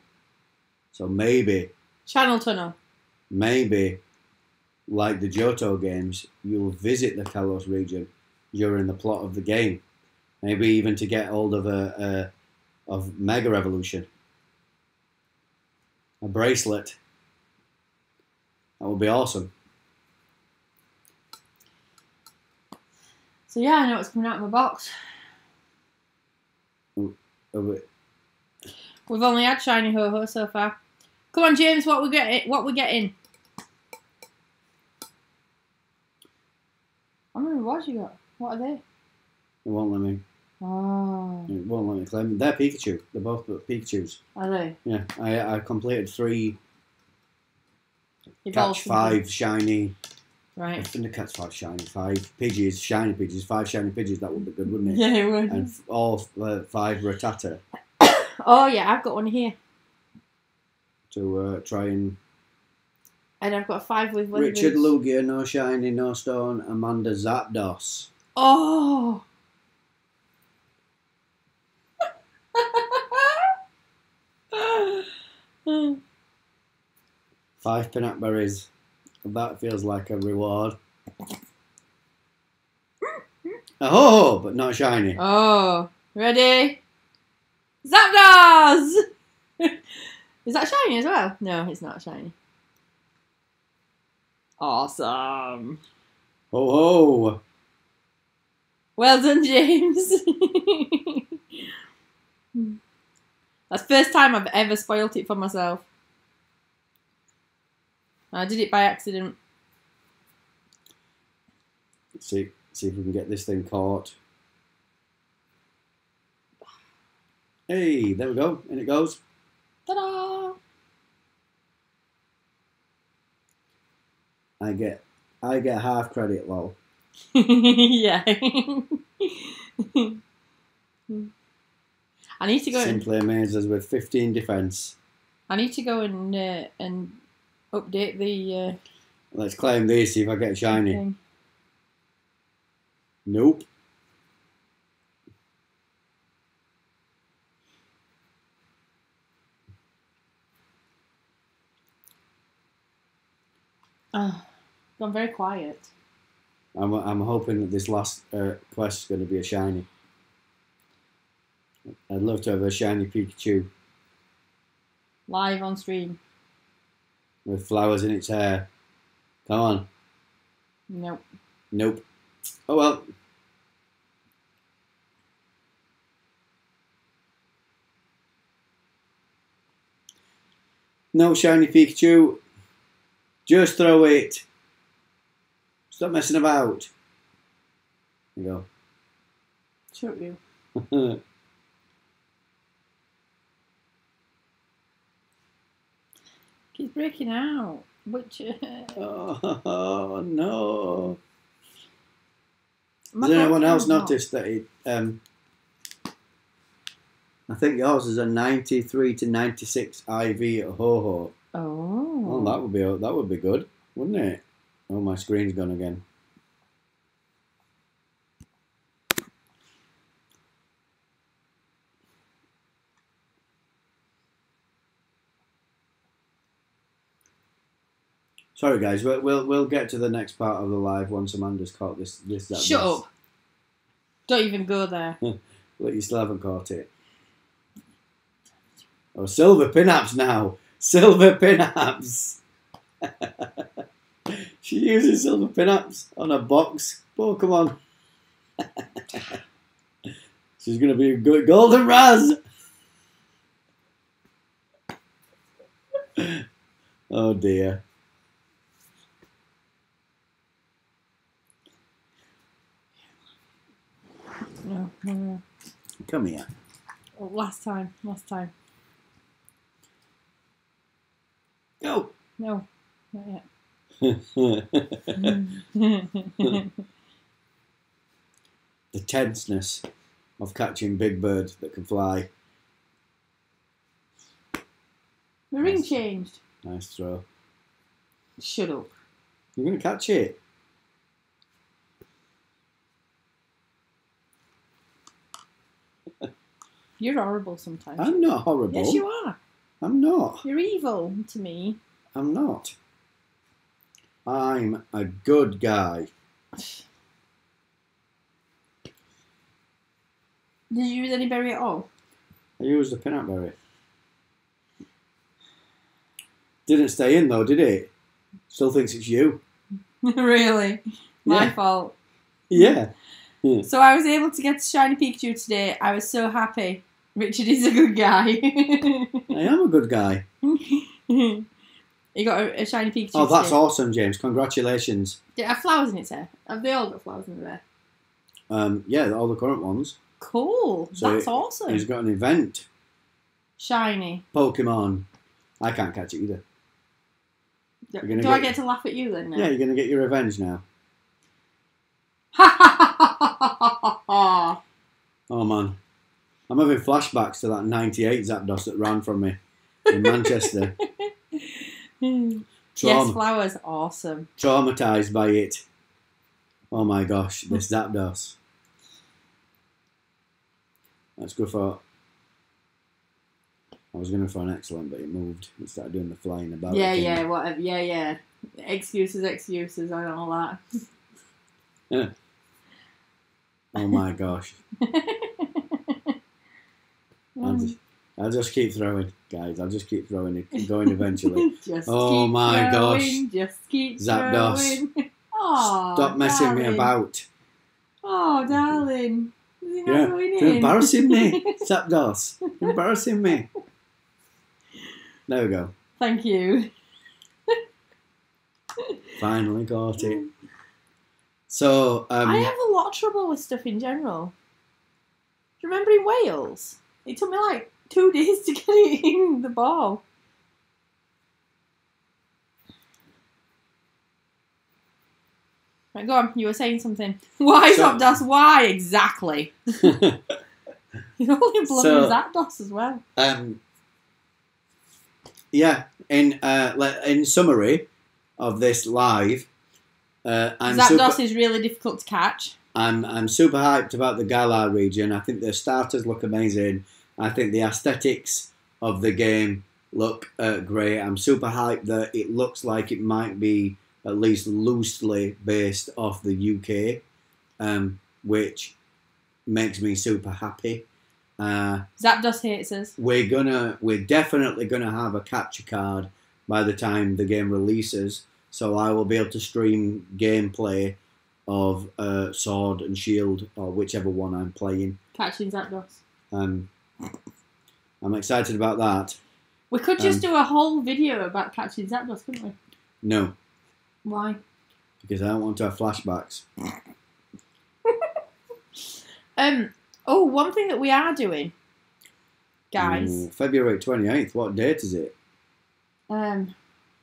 Speaker 2: So maybe,
Speaker 1: Channel Tunnel.
Speaker 2: maybe, like the Johto games, you'll visit the Galar region during the plot of the game. Maybe even to get hold of of Mega Evolution. A bracelet. That would be awesome.
Speaker 1: So yeah, I know what's coming out of my box.
Speaker 2: Oh, wait.
Speaker 1: We've only had shiny Ho-Ho so far. Come on, James, what we getting? What we getting? I don't know what you got. What are they?
Speaker 2: It won't let me.
Speaker 1: Oh.
Speaker 2: It won't let me claim. They're Pikachu. They're both Pikachus.
Speaker 1: Are they?
Speaker 2: Yeah, I completed 3
Speaker 1: Evolved
Speaker 2: catch 5 shiny.
Speaker 1: Right.
Speaker 2: I think the catch 5 shiny, 5 Pidgeys, shiny Pidgeys, 5 shiny Pidgeys. That would be good, wouldn't it?
Speaker 1: Yeah, it would.
Speaker 2: And all 5 Rattata
Speaker 1: Oh yeah, I've got one here.
Speaker 2: to try and.
Speaker 1: And I've got 5 with
Speaker 2: Richard Lugia, no shiny, no stone. Amanda Zapdos.
Speaker 1: Oh.
Speaker 2: 5 peanut berries. That feels like a reward. Oh, but not shiny.
Speaker 1: Oh, ready? Zapdos! Is that shiny as well? No, it's not shiny. Awesome.
Speaker 2: Ho ho!
Speaker 1: Well done, James. That's the first time I've ever spoilt it for myself. I did it by accident.
Speaker 2: Let's see if we can get this thing caught. Hey, there we go. In it goes.
Speaker 1: Ta-da!
Speaker 2: I get half credit, lol.
Speaker 1: Yeah. I need to go.
Speaker 2: Simply amazes with 15 defense.
Speaker 1: I need to go and update the.
Speaker 2: Let's claim these. See if I get shiny.
Speaker 1: Thing.
Speaker 2: Nope.
Speaker 1: Gone very quiet.
Speaker 2: I'm hoping that this last quest is going to be a shiny. I'd love to have a shiny Pikachu
Speaker 1: Live on stream.
Speaker 2: with flowers in its hair. Come on.
Speaker 1: Nope.
Speaker 2: Nope. Oh well. No shiny Pikachu. Just throw it. Stop messing about. There you
Speaker 1: Shoot you.
Speaker 2: go.
Speaker 1: Keeps breaking out. Which?
Speaker 2: Oh no.
Speaker 1: My
Speaker 2: Has anyone else
Speaker 1: Pokemon's not.
Speaker 2: noticed that it? I think yours is a 93 to 96 IV at Ho-Ho.
Speaker 1: Oh.
Speaker 2: Well, that would be good, wouldn't it? Oh, my screen's gone again. Sorry, guys. We'll get to the next part of the live once Amanda's caught this.
Speaker 1: Shut up. Don't even go there.
Speaker 2: Look, you still haven't caught it. Oh, silver pin-ups now. Silver pin-ups. She uses silver pin-ups on a box Pokemon. She's going to be a good golden Raz. Oh dear. Come here.
Speaker 1: Oh, last time.
Speaker 2: Go.
Speaker 1: No, not yet.
Speaker 2: The tenseness of catching big birds that can fly.
Speaker 1: The ring changed.
Speaker 2: Nice throw.
Speaker 1: Shut up.
Speaker 2: You're going to catch it.
Speaker 1: You're horrible sometimes.
Speaker 2: I'm not horrible.
Speaker 1: Yes, you are.
Speaker 2: I'm not.
Speaker 1: You're evil to me.
Speaker 2: I'm not. I'm a good guy.
Speaker 1: Did you use any berry at all?
Speaker 2: I used a peanut berry. Didn't stay in though, did it? Still thinks it's you.
Speaker 1: Really? My
Speaker 2: Yeah.
Speaker 1: fault.
Speaker 2: Yeah.
Speaker 1: So I was able to get a shiny Pikachu today. I was so happy. Richard is a good guy.
Speaker 2: I am a good guy.
Speaker 1: You got a shiny Pikachu
Speaker 2: Oh, that's
Speaker 1: today.
Speaker 2: awesome, James. Congratulations.
Speaker 1: Did it have flowers in its hair? Have they all got flowers in their hair?
Speaker 2: Yeah, all the current ones.
Speaker 1: Cool.
Speaker 2: So
Speaker 1: That's awesome.
Speaker 2: He's got an event.
Speaker 1: Shiny.
Speaker 2: Pokemon. I can't catch it either.
Speaker 1: Do I get to laugh at you then now?
Speaker 2: Yeah, you're going to get your revenge now. Oh, man. I'm having flashbacks to that 98 Zapdos that ran from me in Manchester.
Speaker 1: Yes, flowers. Awesome.
Speaker 2: Traumatised by it. Oh, my gosh. This Zapdos. That's good for... I was going for an excellent, but it moved. It started doing the flying about.
Speaker 1: Yeah, whatever. Yeah. Excuses, and all that.
Speaker 2: Yeah. Oh my gosh. I'll just keep throwing, guys. I'll just keep throwing it, going eventually. Oh my gosh.
Speaker 1: Just keep
Speaker 2: Zapdos.
Speaker 1: throwing. Oh,
Speaker 2: Stop messing me about.
Speaker 1: Oh, darling.
Speaker 2: Yeah, you're embarrassing me, Zapdos. You're embarrassing me. There we go.
Speaker 1: Thank you.
Speaker 2: Finally got it. So,
Speaker 1: I have a lot of trouble with stuff in general. Do you remember in Wales? It took me like 2 days to get it in the ball. Right, go on. You were saying something. Why Zapdos? Why exactly? You're only bloody Zapdos as well.
Speaker 2: Yeah. In summary of this live,
Speaker 1: Zapdos is really difficult to catch.
Speaker 2: I'm super hyped about the Galar region. I think the starters look amazing. I think the aesthetics of the game look great. I'm super hyped that it looks like it might be at least loosely based off the UK, which makes me super happy.
Speaker 1: Zapdos hates us.
Speaker 2: We're definitely gonna have a capture card by the time the game releases, so I will be able to stream gameplay of Sword and Shield, or whichever one I'm playing.
Speaker 1: Catching Zapdos.
Speaker 2: I'm excited about that.
Speaker 1: We could just do a whole video about catching Zapdos, couldn't we?
Speaker 2: No.
Speaker 1: Why?
Speaker 2: Because I don't want to have flashbacks.
Speaker 1: One thing that we are doing, guys.
Speaker 2: February 28th. What date is it?
Speaker 1: About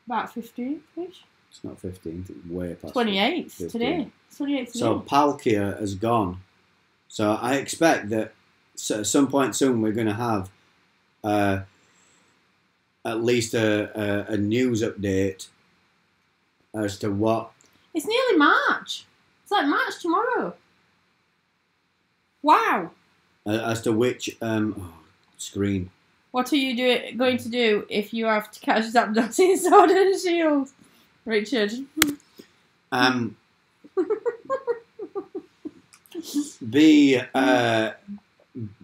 Speaker 1: 15th-ish.
Speaker 2: It's not 15th. It's way past
Speaker 1: 28th
Speaker 2: 15th.
Speaker 1: today. 28th today.
Speaker 2: So Palkia has gone. So I expect that at some point soon we're going to have at least a news update as to what...
Speaker 1: It's nearly March. It's like March tomorrow. Wow.
Speaker 2: As to which... screen.
Speaker 1: What are you going to do if you have to catch Zapdos in Sword and Shield? Richard.
Speaker 2: On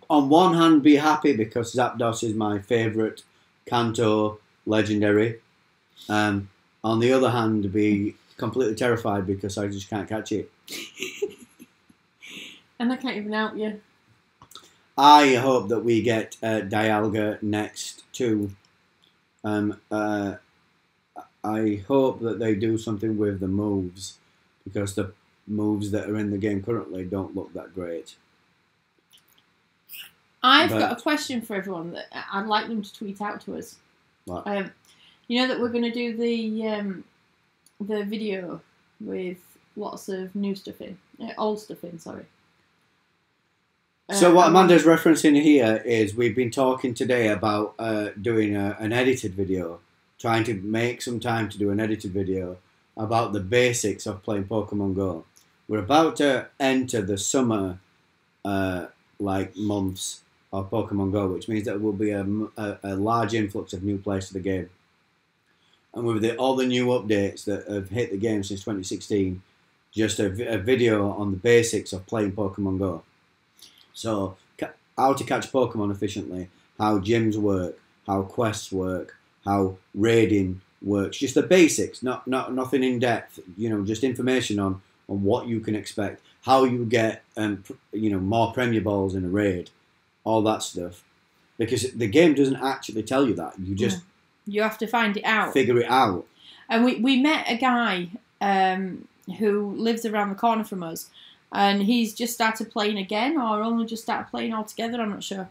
Speaker 2: one hand, be happy because Zapdos is my favourite Kanto legendary. On the other hand, be completely terrified because I just can't catch it.
Speaker 1: And I can't even help you.
Speaker 2: I hope that we get Dialga next too. I hope that they do something with the moves because the moves that are in the game currently don't look that great.
Speaker 1: I've got a question for everyone that I'd like them to tweet out to us.
Speaker 2: What?
Speaker 1: You know that we're going to do the video with lots of new stuff in, old stuff in. Sorry.
Speaker 2: So what Amanda's referencing here is we've been talking today about doing an edited video, trying to make some time to do an edited video about the basics of playing Pokemon Go. We're about to enter the summer months of Pokemon Go, which means there will be a large influx of new players to the game. And with all the new updates that have hit the game since 2016, just a video on the basics of playing Pokemon Go. So, how to catch Pokemon efficiently, how gyms work, how quests work, how raiding works, just the basics, nothing in depth, just information on what you can expect, how you get more Premier Balls in a raid, all that stuff. Because the game doesn't actually tell you that. You just
Speaker 1: you have to find it out.
Speaker 2: Figure it out.
Speaker 1: And we met a guy who lives around the corner from us, and he's just started playing again, or only just started playing altogether, I'm not sure.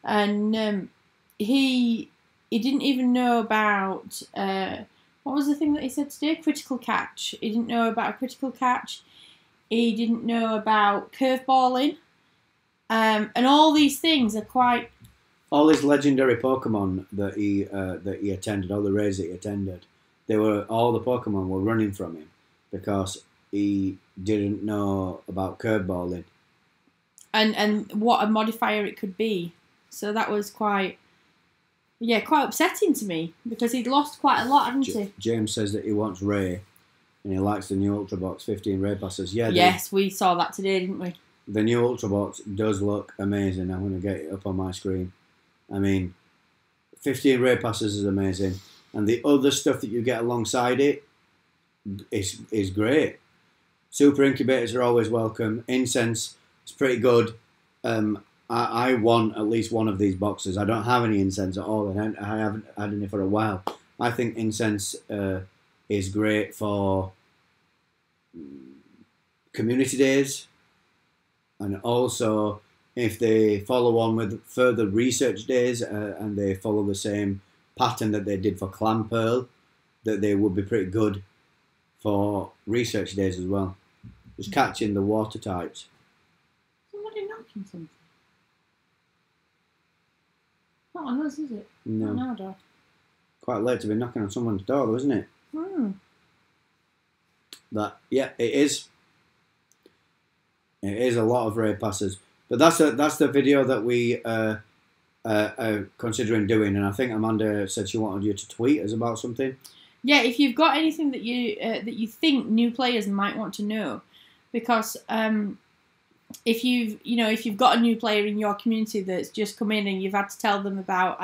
Speaker 1: And he didn't even know about, what was the thing that he said today? Critical catch. He didn't know about a critical catch. He didn't know about curveballing. And all these things are quite...
Speaker 2: All his legendary Pokemon that he attended, all the raids that he attended, all the Pokemon were running from him because he didn't know about curveballing.
Speaker 1: And what a modifier it could be. So that was quite upsetting to me because he'd lost quite a lot, hadn't he?
Speaker 2: James says that he wants Ray and he likes the new Ultra Box 15 Ray passes. Yeah.
Speaker 1: Yes, we saw that today, didn't we?
Speaker 2: The new Ultra Box does look amazing. I'm going to get it up on my screen. I mean, 15 Ray passes is amazing. And the other stuff that you get alongside it is great. Super Incubators are always welcome. Incense is pretty good. I want at least one of these boxes. I don't have any incense at all, and I haven't had any for a while. I think incense is great for community days, and also if they follow on with further research days and they follow the same pattern that they did for Clan Pearl, that they would be pretty good for research days as well. Just catching the water types.
Speaker 1: Somebody knocking something. Not on us, is it?
Speaker 2: No.
Speaker 1: Not now,
Speaker 2: Quite late to be knocking on someone's door, though, isn't it? It is. It is a lot of raid passes. But that's the video that we are considering doing, and I think Amanda said she wanted you to tweet us about something.
Speaker 1: Yeah, if you've got anything that you think new players might want to know, because if you've got a new player in your community that's just come in and you've had to tell them about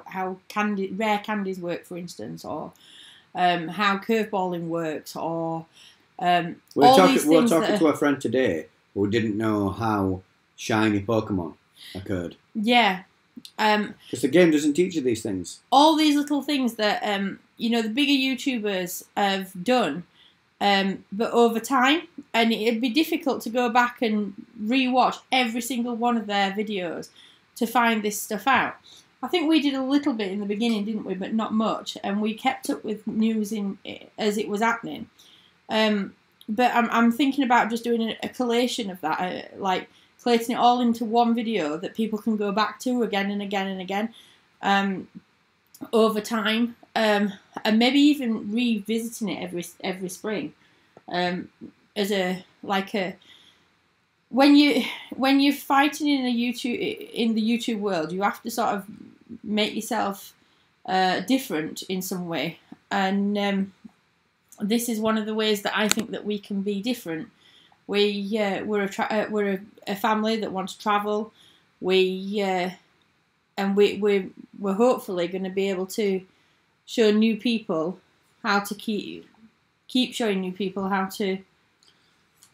Speaker 1: how rare candies work, for instance, or how curveballing works, or
Speaker 2: we were talking to a friend today who didn't know how shiny Pokemon occurred.
Speaker 1: Yeah.
Speaker 2: Because the game doesn't teach you these things.
Speaker 1: All these little things that the bigger YouTubers have done, but over time, and it'd be difficult to go back and re-watch every single one of their videos to find this stuff out. I think we did a little bit in the beginning, didn't we? But not much, and we kept up with news as it was happening. But I'm thinking about just doing a collation of that, like collating it all into one video that people can go back to again and again and again over time, and maybe even revisiting it every spring as when you're fighting in the YouTube world, you have to sort of make yourself different in some way, and this is one of the ways that I think that we can be different. We're a family that wants to travel. We're hopefully going to be able to show new people how to keep showing new people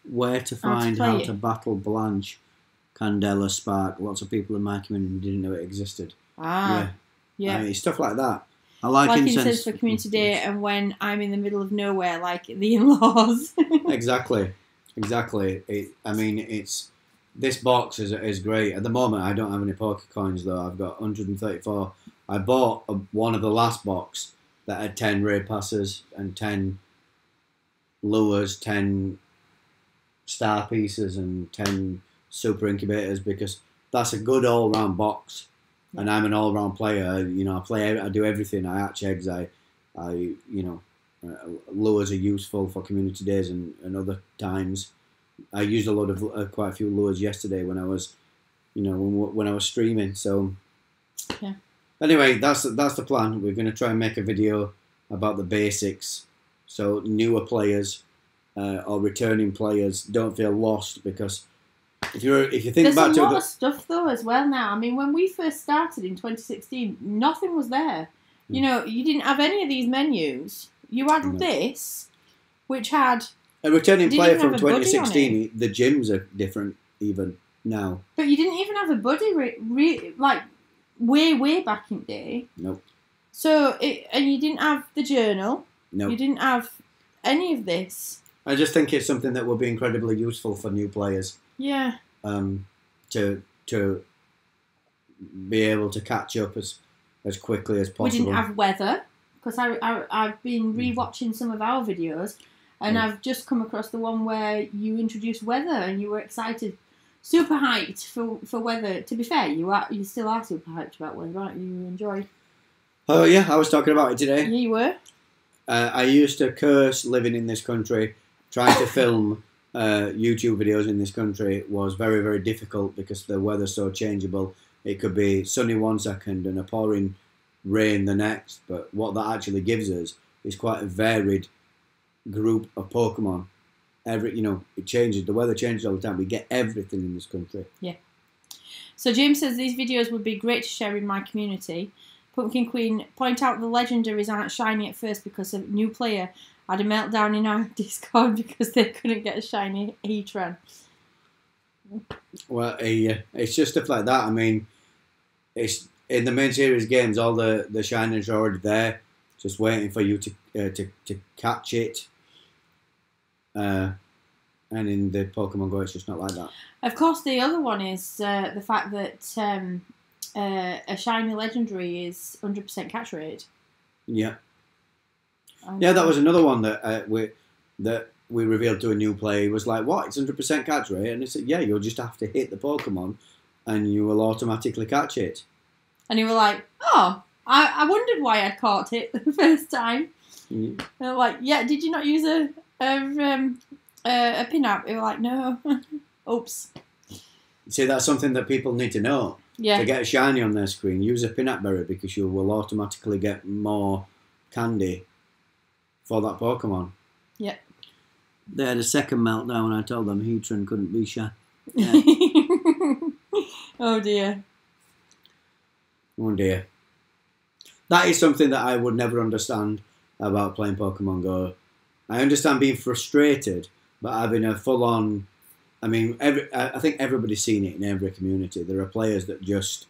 Speaker 2: where to find how to battle Blanche, Candela, Spark. Lots of people in my community didn't know it existed. Yeah. Stuff like that. I like incense
Speaker 1: for community day, and when I'm in the middle of nowhere, like the in-laws.
Speaker 2: Exactly. this box is great. At the moment, I don't have any Pokecoins though. I've got 134. I bought one of the last box that had 10 raid passes and 10 lures, 10 star pieces, and 10 super incubators because that's a good all-round box. And I'm an all-round player. You know, I do everything. I hatch eggs. Lures are useful for community days and other times. I used a lot of quite a few lures yesterday when I was, when I was streaming. So,
Speaker 1: yeah.
Speaker 2: Anyway, that's the plan. We're going to try and make a video about the basics, so newer players or returning players don't feel lost because if you think back to
Speaker 1: there's a lot of stuff though as well now. I mean, when we first started in 2016, nothing was there. You know, you didn't have any of these menus. You had this, which had
Speaker 2: a returning player from 2016. The gyms are different even now.
Speaker 1: But you didn't even have a buddy like way back in the day.
Speaker 2: Nope.
Speaker 1: So and you didn't have the journal.
Speaker 2: Nope.
Speaker 1: You didn't have any of this.
Speaker 2: I just think it's something that will be incredibly useful for new players.
Speaker 1: Yeah.
Speaker 2: To be able to catch up as quickly as possible.
Speaker 1: We didn't have weather because I've been rewatching some of our videos, and I've just come across the one where you introduced weather and you were excited, super hyped for weather. To be fair, you still are super hyped about weather, aren't you? You enjoy.
Speaker 2: Oh yeah, I was talking about it today.
Speaker 1: Yeah, you were.
Speaker 2: I used to curse living in this country. Trying to film YouTube videos in this country was very, very difficult because the weather's so changeable. It could be sunny one second and a pouring rain the next. But what that actually gives us is quite a varied group of Pokemon. It changes. The weather changes all the time. We get everything in this country.
Speaker 1: Yeah. So James says these videos would be great to share in my community. Pumpkin Queen, point out the legendaries aren't shiny at first because a new player had a meltdown in our Discord because they couldn't get a shiny Heatran.
Speaker 2: Well, it's just stuff like that. I mean, it's in the main series games. All the shinies are already there, just waiting for you to catch it. And in the Pokemon Go, it's just not like that. Of
Speaker 1: course, the other one is the fact that a shiny legendary is 100% catch rate.
Speaker 2: Yeah. Yeah, that was another one that we revealed to a new player. He was like, "What? It's 100% catch rate?" And he said, "Yeah, you'll just have to hit the Pokemon, and you will automatically catch it."
Speaker 1: And you were like, "Oh, I wondered why I'd caught it the first time." And I'm like, "Yeah, did you not use a pin app?" They were like, "No." Oops.
Speaker 2: See, that's something that people need to know.
Speaker 1: Yeah.
Speaker 2: To get a shiny on their screen, use a pin app berry because you will automatically get more candy for that Pokemon.
Speaker 1: Yeah.
Speaker 2: They had a second meltdown. I told them Heatran couldn't be shy. Yeah.
Speaker 1: Oh dear.
Speaker 2: Oh dear. That is something that I would never understand about playing Pokemon Go. I understand being frustrated, but having a full-on... I mean, I think everybody's seen it in every community. There are players that just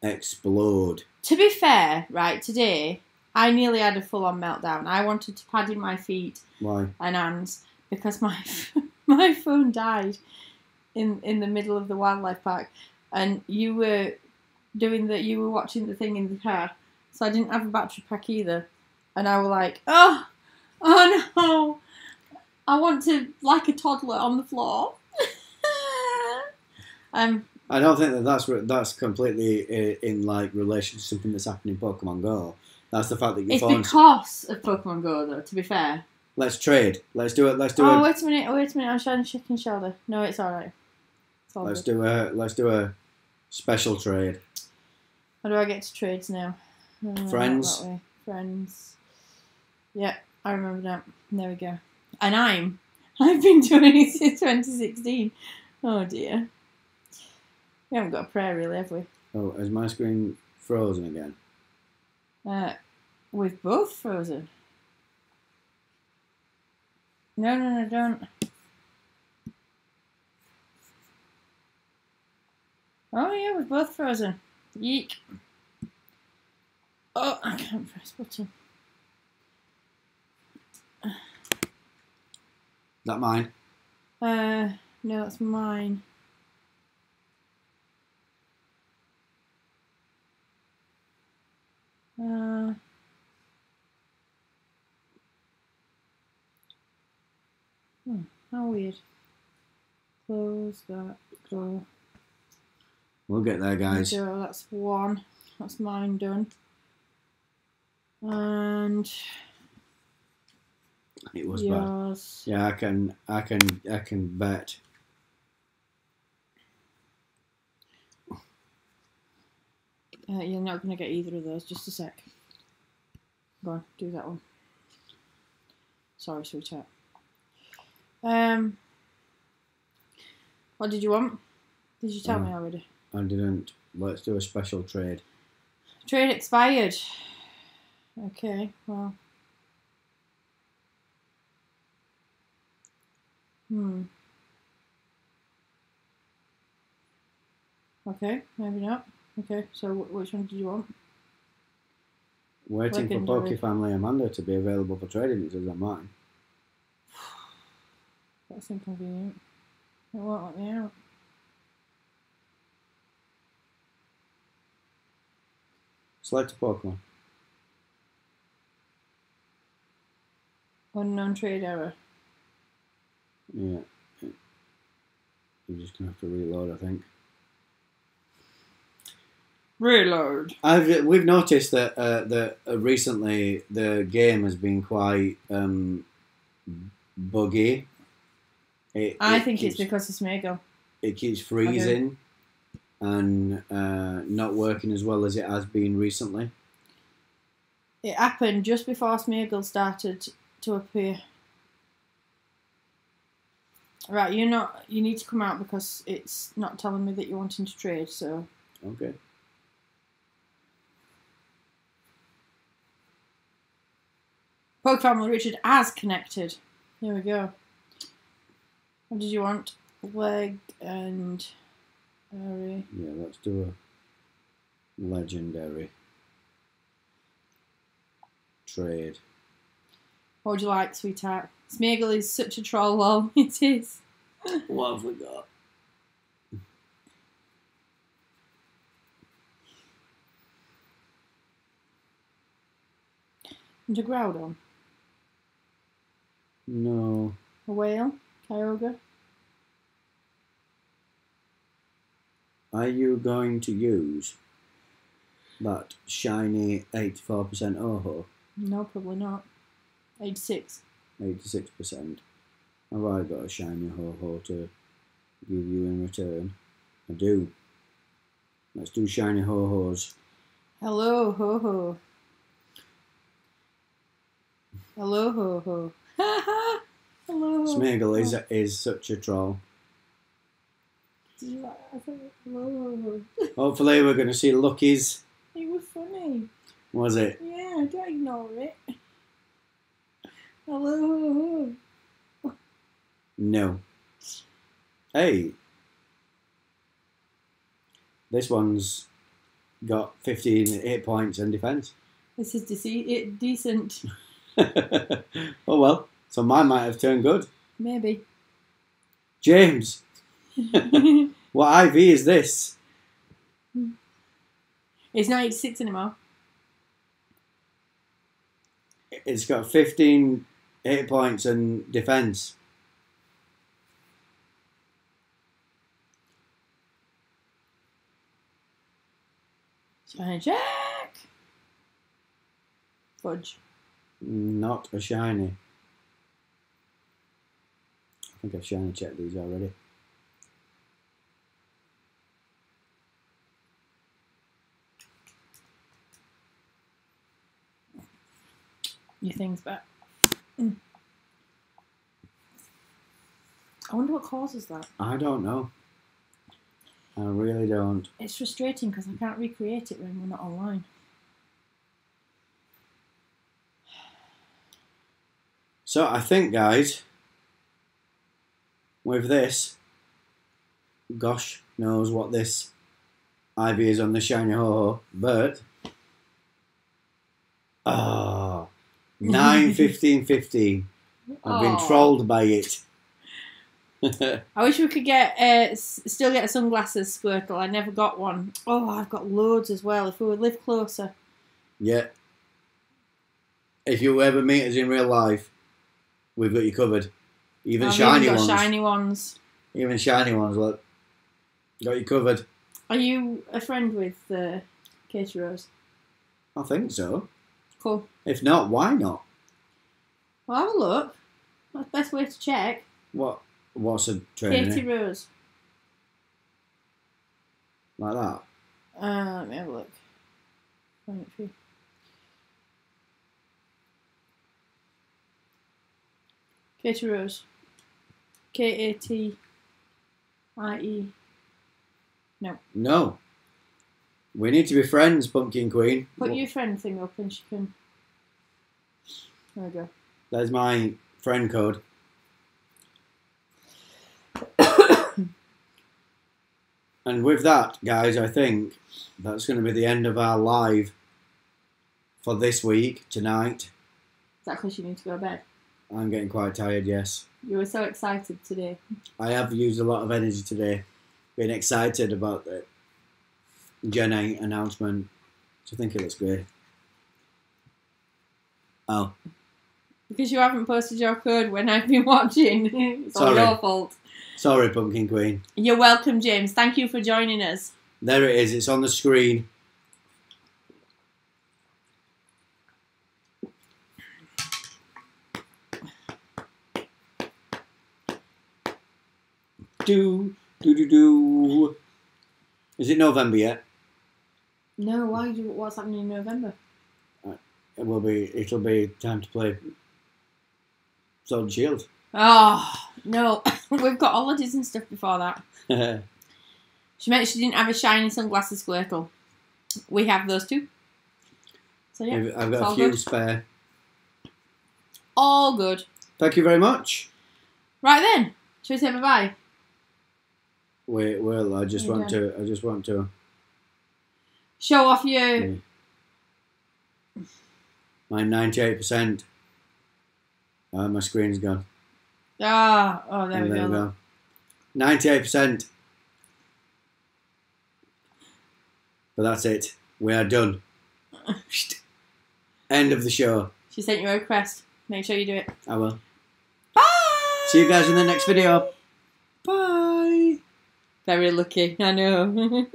Speaker 2: explode.
Speaker 1: To be fair, right, today... I nearly had a full-on meltdown. I wanted to pad in my feet.
Speaker 2: Why?
Speaker 1: And hands because my phone died in the middle of the wildlife park, and you were watching the thing in the car, so I didn't have a battery pack either, and I was like, oh no, I want to like a toddler on the floor.
Speaker 2: I don't think that's completely in like relation to something that's happening in Pokemon Go. That's the fact that your phone's...
Speaker 1: It's because of Pokemon Go, though, to be fair.
Speaker 2: Let's trade. Let's do it.
Speaker 1: Wait a minute. I'm trying to check your shoulder. No, it's all right.
Speaker 2: Let's do a special trade.
Speaker 1: How do I get to trades now?
Speaker 2: Friends.
Speaker 1: That way. Friends. Yeah, I remember that. There we go. And I've been doing it since 2016. Oh, dear. We haven't got a prayer, really, have we?
Speaker 2: Oh, is my screen frozen again?
Speaker 1: We've both frozen. No, don't. Oh yeah, we've both frozen. Yeek. Oh, I can't press button.
Speaker 2: Is that mine?
Speaker 1: No, that's mine. How weird. Close that door.
Speaker 2: We'll get there, guys.
Speaker 1: So that's one. That's mine done. And
Speaker 2: it was
Speaker 1: yours.
Speaker 2: bad. Yeah, I can bet.
Speaker 1: You're not going to get either of those. Just a sec. Go on, do that one. Sorry, sweetheart. What did you want? Did you tell me already?
Speaker 2: I didn't. Let's do a special trade.
Speaker 1: Trade expired. Okay, well. Okay, maybe not. Okay, so which one did you want?
Speaker 2: Waiting for pkfmlyAmanda to be available for trading. It says on mine.
Speaker 1: That's inconvenient. It won't let me out.
Speaker 2: Select a Pokemon.
Speaker 1: Unknown trade error.
Speaker 2: Yeah. You're just going to have to reload, I think.
Speaker 1: Reload.
Speaker 2: We've noticed that recently the game has been quite buggy.
Speaker 1: I think it's because of Smeagol.
Speaker 2: It keeps freezing and not working as well as it has been recently.
Speaker 1: It happened just before Smeagol started to appear. Right, you need to come out because it's not telling me that you're wanting to trade, so.
Speaker 2: Okay.
Speaker 1: pkfmlyRichard as connected. Here we go. What did you want? Leg and Airy.
Speaker 2: Yeah, let's do a legendary trade.
Speaker 1: What would you like, sweetheart? Smeagol is such a troll, lol. It is.
Speaker 2: What have we got?
Speaker 1: And a Groudon.
Speaker 2: No.
Speaker 1: A whale? Kyogre?
Speaker 2: Are you going to use that shiny 84% Oho?
Speaker 1: No, probably not. 86.
Speaker 2: 86%. Have I got a shiny Ho-Ho to give you in return? I do. Let's do shiny Ho-Hos.
Speaker 1: Hello, Ho-Ho. Hello, Ho-Ho. Hello, Ho-Ho.
Speaker 2: Smeagol is such a troll.
Speaker 1: Did you like that? Hello, Ho-Ho.
Speaker 2: Hopefully we're going to see Lucky's.
Speaker 1: It was funny.
Speaker 2: Was it?
Speaker 1: Yeah, don't ignore it. Hello, Ho-Ho.
Speaker 2: No. Hey. This one's got 15 hit points and defense.
Speaker 1: This is decent.
Speaker 2: Oh well, so mine might have turned good.
Speaker 1: Maybe.
Speaker 2: James, what IV is this?
Speaker 1: It's not 86 anymore.
Speaker 2: It's got 15 hit points and defense.
Speaker 1: Shiny check. Fudge.
Speaker 2: Not a shiny. I think I've shiny checked these already.
Speaker 1: Your thing's back. I wonder what causes that.
Speaker 2: I don't know. I really don't.
Speaker 1: It's frustrating because I can't recreate it when we're not online.
Speaker 2: So I think, guys, with this, gosh knows what this IV is on the shiny Ho-Ho, but 9, 15, 15. I've been trolled by it.
Speaker 1: I wish we could get still get sunglasses, Squirtle. I never got one. Oh, I've got loads as well. If we would live closer,
Speaker 2: Yeah. If you ever meet us in real life, we've got you covered. Even shiny
Speaker 1: got
Speaker 2: ones.
Speaker 1: Shiny ones.
Speaker 2: Even shiny ones, look. Got you covered.
Speaker 1: Are you a friend with caterers?
Speaker 2: I think so.
Speaker 1: Cool.
Speaker 2: If not, why not?
Speaker 1: Well, have a look. That's the best way to check.
Speaker 2: What's a trainer?
Speaker 1: Caterers.
Speaker 2: Like that?
Speaker 1: Let me have a look. Find it for you. Caterers. Katie. No.
Speaker 2: No. We need to be friends, Pumpkin Queen.
Speaker 1: Put your friend thing up and she can... There we go.
Speaker 2: There's my friend code. And with that, guys, I think that's going to be the end of our live for this week, tonight.
Speaker 1: Is that because you need to go to bed?
Speaker 2: I'm getting quite tired, yes.
Speaker 1: You were so excited today.
Speaker 2: I have used a lot of energy today. Been excited about the Gen 8 announcement. So I think it looks great. Oh.
Speaker 1: Because you haven't posted your code when I've been watching. It's all your fault.
Speaker 2: Sorry, Pumpkin Queen.
Speaker 1: You're welcome, James. Thank you for joining us.
Speaker 2: There it is. It's on the screen. Do. Is it November yet?
Speaker 1: No, why? What's happening in November?
Speaker 2: It'll be time to play Sword and Shield.
Speaker 1: Oh, no. We've got holidays and stuff before that. She meant she didn't have a shiny sunglasses Squirtle. We have those too. So yeah,
Speaker 2: I've got a few spare.
Speaker 1: All good.
Speaker 2: Thank you very much.
Speaker 1: Right then, shall we say bye-bye?
Speaker 2: Wait, well, I just want to
Speaker 1: show off you.
Speaker 2: My 98%. My screen's gone.
Speaker 1: There we go.
Speaker 2: 98%. But that's it. We are done. End of the show.
Speaker 1: She sent you a request. Make sure you do it.
Speaker 2: I will.
Speaker 1: Bye!
Speaker 2: See you guys in the next video. Bye!
Speaker 1: Very lucky, I know.